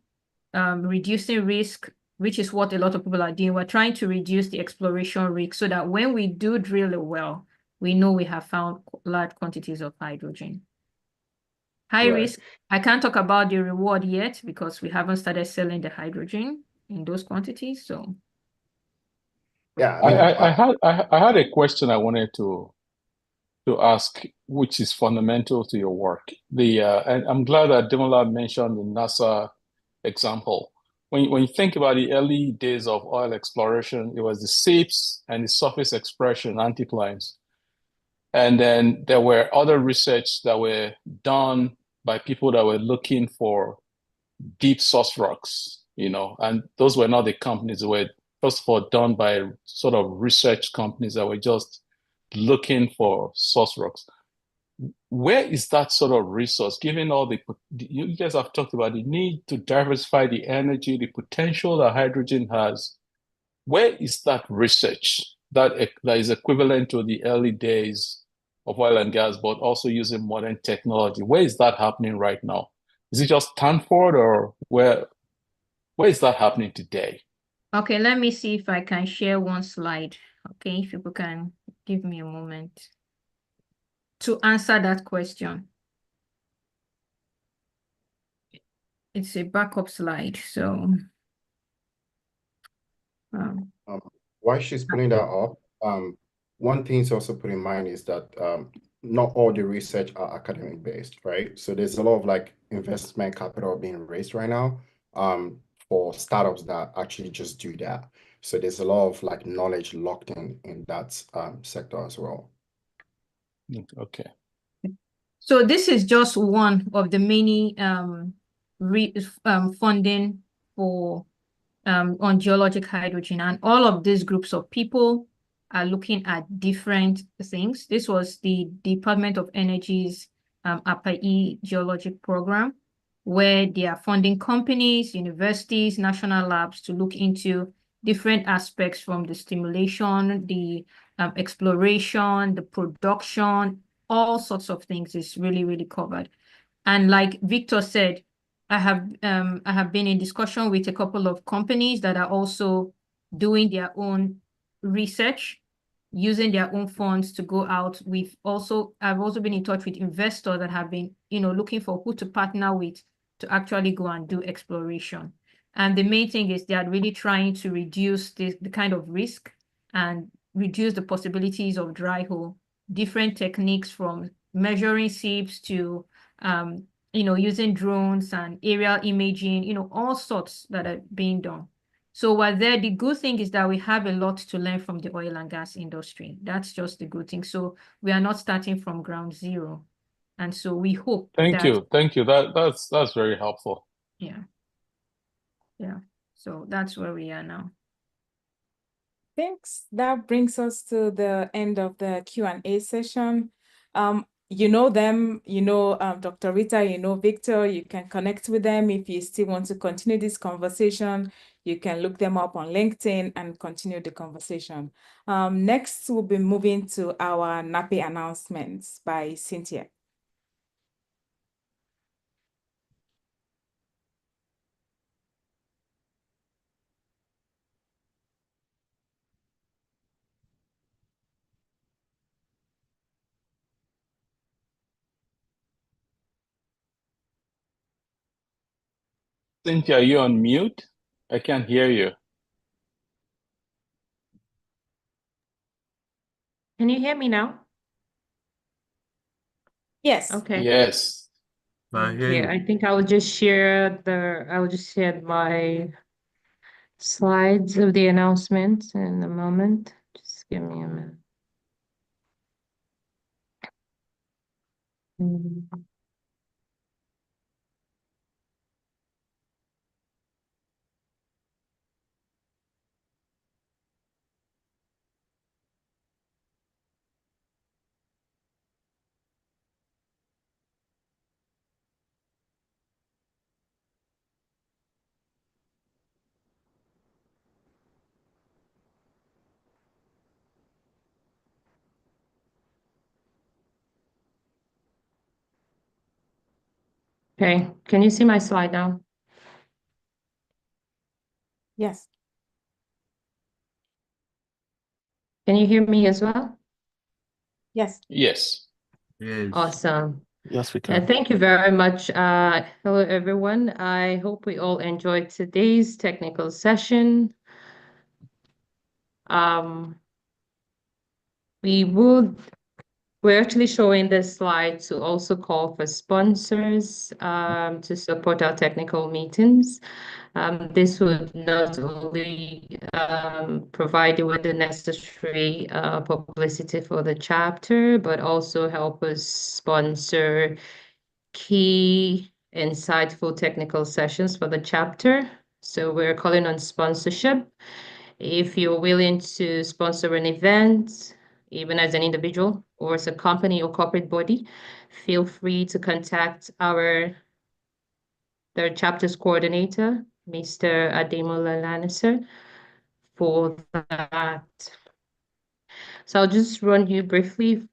Speaker 7: reducing risk, which is what a lot of people are doing. We're trying to reduce the exploration risk so that when we do drill a well, we know we have found large quantities of hydrogen. High risk, I can't talk about the reward yet because we haven't started selling the hydrogen in those quantities. So
Speaker 8: Yeah,
Speaker 6: I had a question I wanted to ask, which is fundamental to your work. And I'm glad that Demola mentioned the NASA example. When you think about the early days of oil exploration, it was the SIPs and the surface expression anticlines. And then there were other research that were done by people that were looking for deep source rocks, and those were not the companies that were, first of all, done by sort of research companies that were just looking for source rocks. Where is that sort of resource, given all you guys have talked about the need to diversify the energy, the potential that hydrogen has? Where is that research that is equivalent to the early days of oil and gas, but also using modern technology? Where is that happening right now? Is it just Stanford, or where is that happening today?
Speaker 7: Okay, let me see if I can share one slide. Okay, if people can give me a moment to answer that question. It's a backup slide, so
Speaker 8: while she's putting that up, one thing to also put in mind is that not all the research are academic based, right? So there's a lot of like investment capital being raised right now for startups that actually just do that. So there's a lot of like knowledge locked in that sector as well.
Speaker 6: Okay.
Speaker 7: So this is just one of the many funding for on geologic hydrogen, and all of these groups of people are looking at different things. This was the Department of Energy's APAE geologic program, where they are funding companies, universities, national labs to look into different aspects from the stimulation, the exploration, the production, all sorts of things is really, really covered. And like Victor said, I have been in discussion with a couple of companies that are also doing their own research, using their own funds to go out. I've also been in touch with investors that have been, looking for who to partner with to actually go and do exploration. And the main thing is they are really trying to reduce the kind of risk and reduce the possibilities of dry hole, different techniques from measuring seeps to using drones and aerial imaging, all sorts that are being done. So while the good thing is that we have a lot to learn from the oil and gas industry. That's just the good thing. So we are not starting from ground zero. And so we hope
Speaker 6: Thank you. That's very helpful.
Speaker 7: Yeah. So that's where we are now.
Speaker 1: Thanks. That brings us to the end of the Q&A session. You know them, Dr. Rita, Victor. You can connect with them if you still want to continue this conversation. You can look them up on LinkedIn and continue the conversation. Next, we'll be moving to our NAPI announcements by Cynthia.
Speaker 6: Cynthia, are you on mute? I can't hear you.
Speaker 9: Can you hear me now?
Speaker 1: Yes.
Speaker 9: Okay.
Speaker 6: Yes.
Speaker 4: I hear
Speaker 9: Okay,
Speaker 4: you.
Speaker 9: I think I will just share my slides of the announcement in a moment. Just give me a minute. Mm. Okay, can you see my slide now?
Speaker 1: Yes.
Speaker 9: Can you hear me as well?
Speaker 1: Yes.
Speaker 6: Yes.
Speaker 4: Yes.
Speaker 9: Awesome.
Speaker 3: Yes, we can.
Speaker 9: Thank you very much. Hello, everyone. I hope we all enjoyed today's technical session. We're actually showing this slide to also call for sponsors to support our technical meetings. This would not only provide you with the necessary publicity for the chapter, but also help us sponsor key, insightful technical sessions for the chapter. So we're calling on sponsorship. If you're willing to sponsor an event, even as an individual or as a company or corporate body, feel free to contact their chapter's coordinator, Mr. Ademola Lannister, for that. So I'll just run you briefly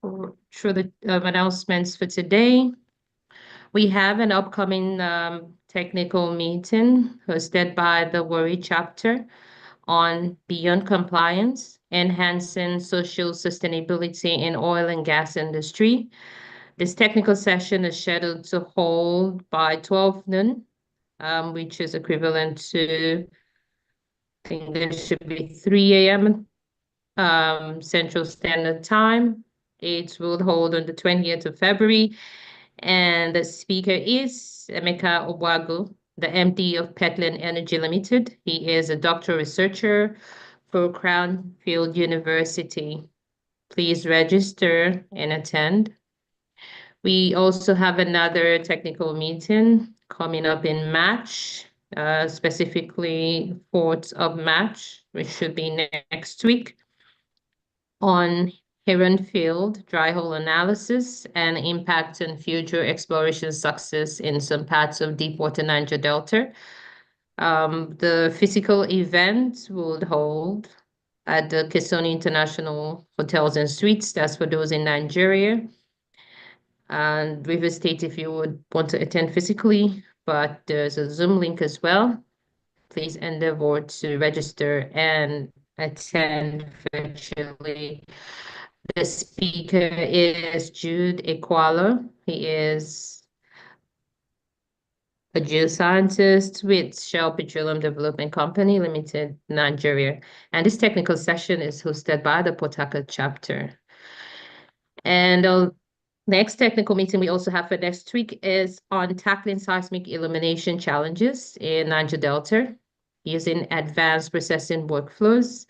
Speaker 9: through the announcements for today. We have an upcoming technical meeting hosted by the Worry chapter on Beyond Compliance, Enhancing Social Sustainability in Oil and Gas Industry. This technical session is scheduled to hold by 12 noon, which is equivalent to, I think there should be 3 a.m. Central Standard Time. It will hold on the 20th of February. And the speaker is Emeka Obwagu, the MD of Petland Energy Limited. He is a doctoral researcher for Cranfield University. Please register and attend. We also have another technical meeting coming up in March, specifically 4th of March, which should be next week, on Heron Field dry hole analysis and impact on future exploration success in some parts of deepwater Niger Delta. The physical event will hold at the Kisoni International Hotels and Suites. That's for those in Nigeria. And River State if you would want to attend physically, but there's a Zoom link as well. Please endeavor to register and attend virtually. The speaker is Jude Ekwalo. He is a geoscientist with Shell Petroleum Development Company Limited, Nigeria. And this technical session is hosted by the Port Harcourt chapter. And the next technical meeting we also have for next week is on tackling seismic illumination challenges in Niger Delta using advanced processing workflows.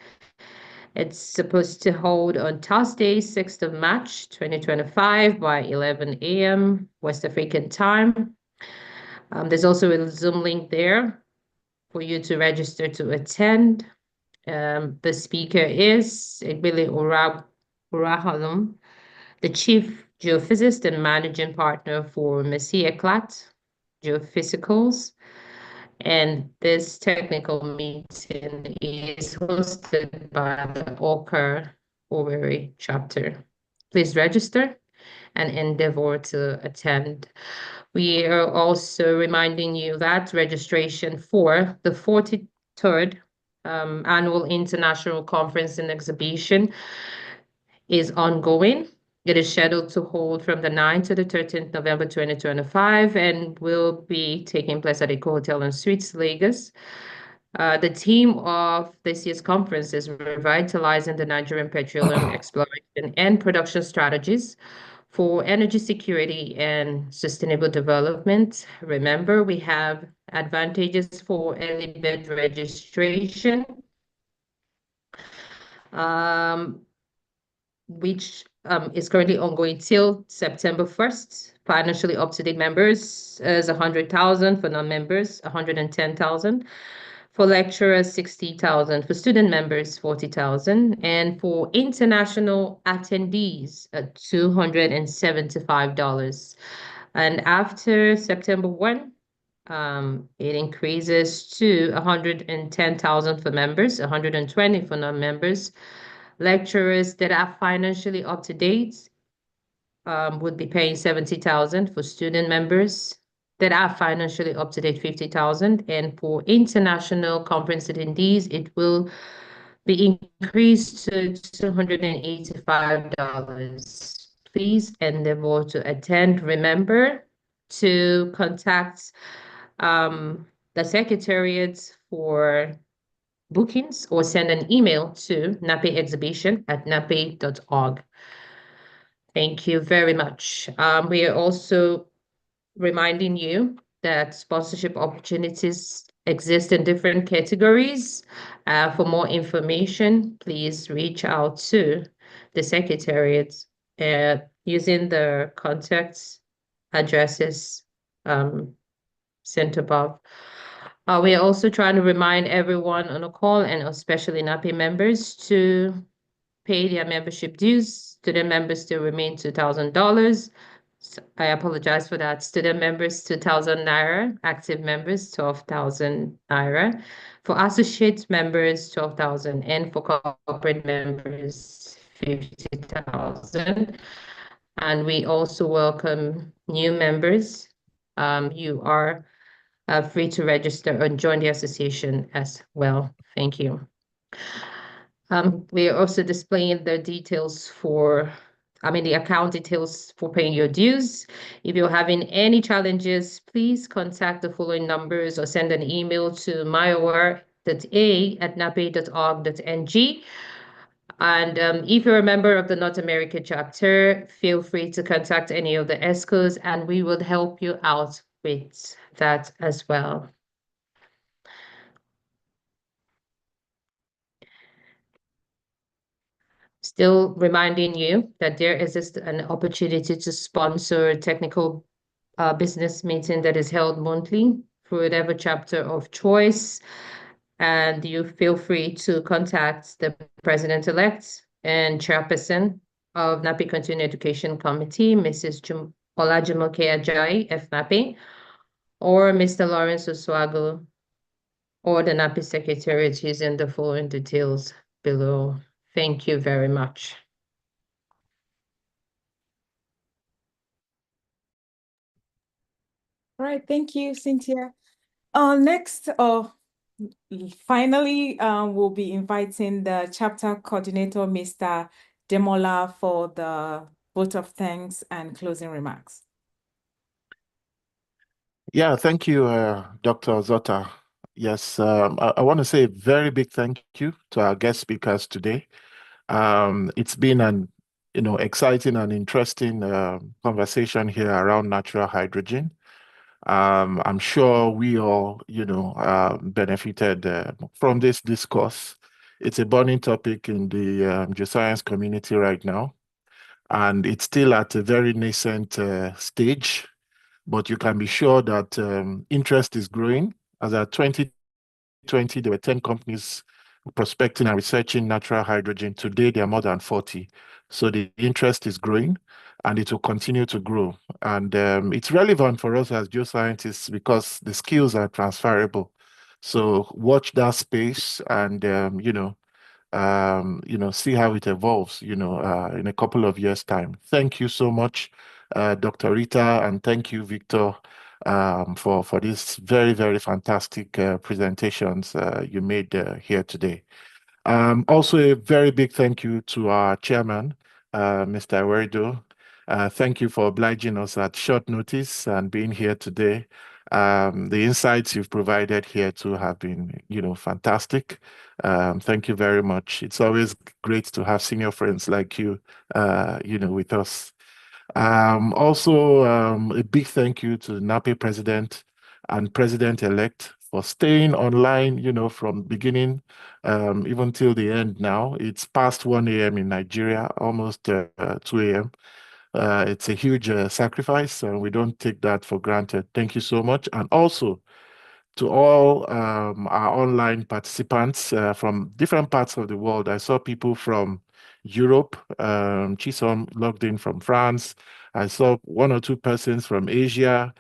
Speaker 9: It's supposed to hold on Thursday, 6th of March, 2025 by 11 a.m. West African time. There's also a Zoom link there for you to register to attend. The speaker is Egbele Orahalum, the Chief Geophysicist and Managing Partner for Messi Eclat Geophysicals. And this technical meeting is hosted by the Okoroafor chapter. Please register and endeavor to attend. We are also reminding you that registration for the 43rd Annual International Conference and Exhibition is ongoing. It is scheduled to hold from the 9th to the 13th November 2025 and will be taking place at Eco Hotel and Suites, Lagos. The theme of this year's conference is revitalizing the Nigerian petroleum exploration and production strategies For energy security and sustainable development, remember we have advantages for early bird registration, which is currently ongoing till September 1st. Financially up-to-date members is 100,000, for non-members 110,000. For lecturers, 60,000. For student members, 40,000. And for international attendees, $275. And after September 1, it increases to 110,000 for members, 120 for non-members. Lecturers that are financially up to date would be paying 70,000. For student members that are financially up to date, 50,000. And for international conference attendees, it will be increased to $285. Please endeavor to attend. Remember to contact the secretariat for bookings or send an email to napeexhibition@nape.org. Thank you very much. We are also reminding you that sponsorship opportunities exist in different categories. For more information, please reach out to the secretariat using the contact addresses sent above. We are also trying to remind everyone on the call, and especially NAPE members, to pay their membership dues. Student members still remain $2,000. I apologize for that. Student members, 2,000 naira. Active members, 12,000 naira. For associate members, 12,000. And for corporate members, 50,000. And we also welcome new members. You are free to register and join the association as well. Thank you. We are also displaying the details the account details for paying your dues. If you're having any challenges, please contact the following numbers or send an email to myaware.a@nape.org.ng. And if you're a member of the North America chapter, feel free to contact any of the ESCOs and we will help you out with that as well. Still reminding you that there is an opportunity to sponsor a technical business meeting that is held monthly through whatever chapter of choice. And you feel free to contact the president-elect and chairperson of NAPE Continuing Education Committee, Mrs. Olajumoke Ajayi, FNAPE, or Mr. Lawrence Oswago, or the NAPE Secretariat using the following details below. Thank you very much.
Speaker 1: All right, thank you, Cynthia. Next, finally, we'll be inviting the chapter coordinator, Mr. Demola, for the vote of thanks and closing remarks.
Speaker 3: Yeah, thank you, Dr. Zota. Yes, I want to say a very big thank you to our guest speakers today. It's been an exciting and interesting conversation here around natural hydrogen. I'm sure we all, benefited from this discourse. It's a burning topic in the geoscience community right now, and it's still at a very nascent stage. But you can be sure that interest is growing. As of 2020, there were 10 companies prospecting and researching natural hydrogen. Today, there are more than 40. So the interest is growing and it will continue to grow. And it's relevant for us as geoscientists because the skills are transferable. So watch that space and, see how it evolves, in a couple of years' time. Thank you so much, Dr. Rita, and thank you, Victor, for these very, very fantastic presentations you made here today. Also, a very big thank you to our chairman, Mr. Awerido. Thank you for obliging us at short notice and being here today. The insights you've provided here too have been, fantastic. Thank you very much. It's always great to have senior friends like you, with us. Also, a big thank you to the NAPE president and president-elect for staying online, from beginning even till the end now. It's past 1 a.m. in Nigeria, almost 2 a.m. It's a huge sacrifice, and we don't take that for granted. Thank you so much. And also to all our online participants from different parts of the world. I saw people from Europe, Chisom logged in from France. I saw one or two persons from Asia,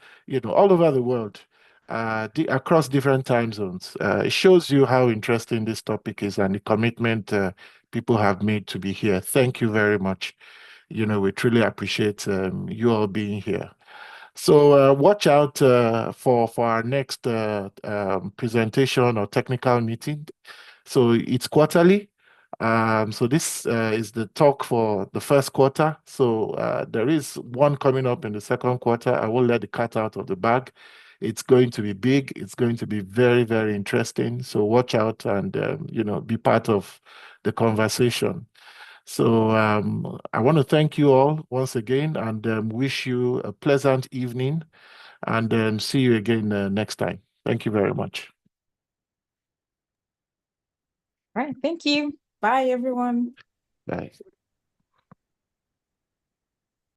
Speaker 3: all over the world, across different time zones. It shows you how interesting this topic is and the commitment people have made to be here. Thank you very much. We truly appreciate you all being here. So watch out for our next presentation or technical meeting. So it's quarterly. So this is the talk for the first quarter. So there is one coming up in the second quarter. I won't let the cat out of the bag. It's going to be big. It's going to be very, very interesting. So watch out and be part of the conversation. So I want to thank you all once again and wish you a pleasant evening and see you again next time. Thank you very much.
Speaker 1: All right. Thank you. Bye, everyone.
Speaker 3: Bye.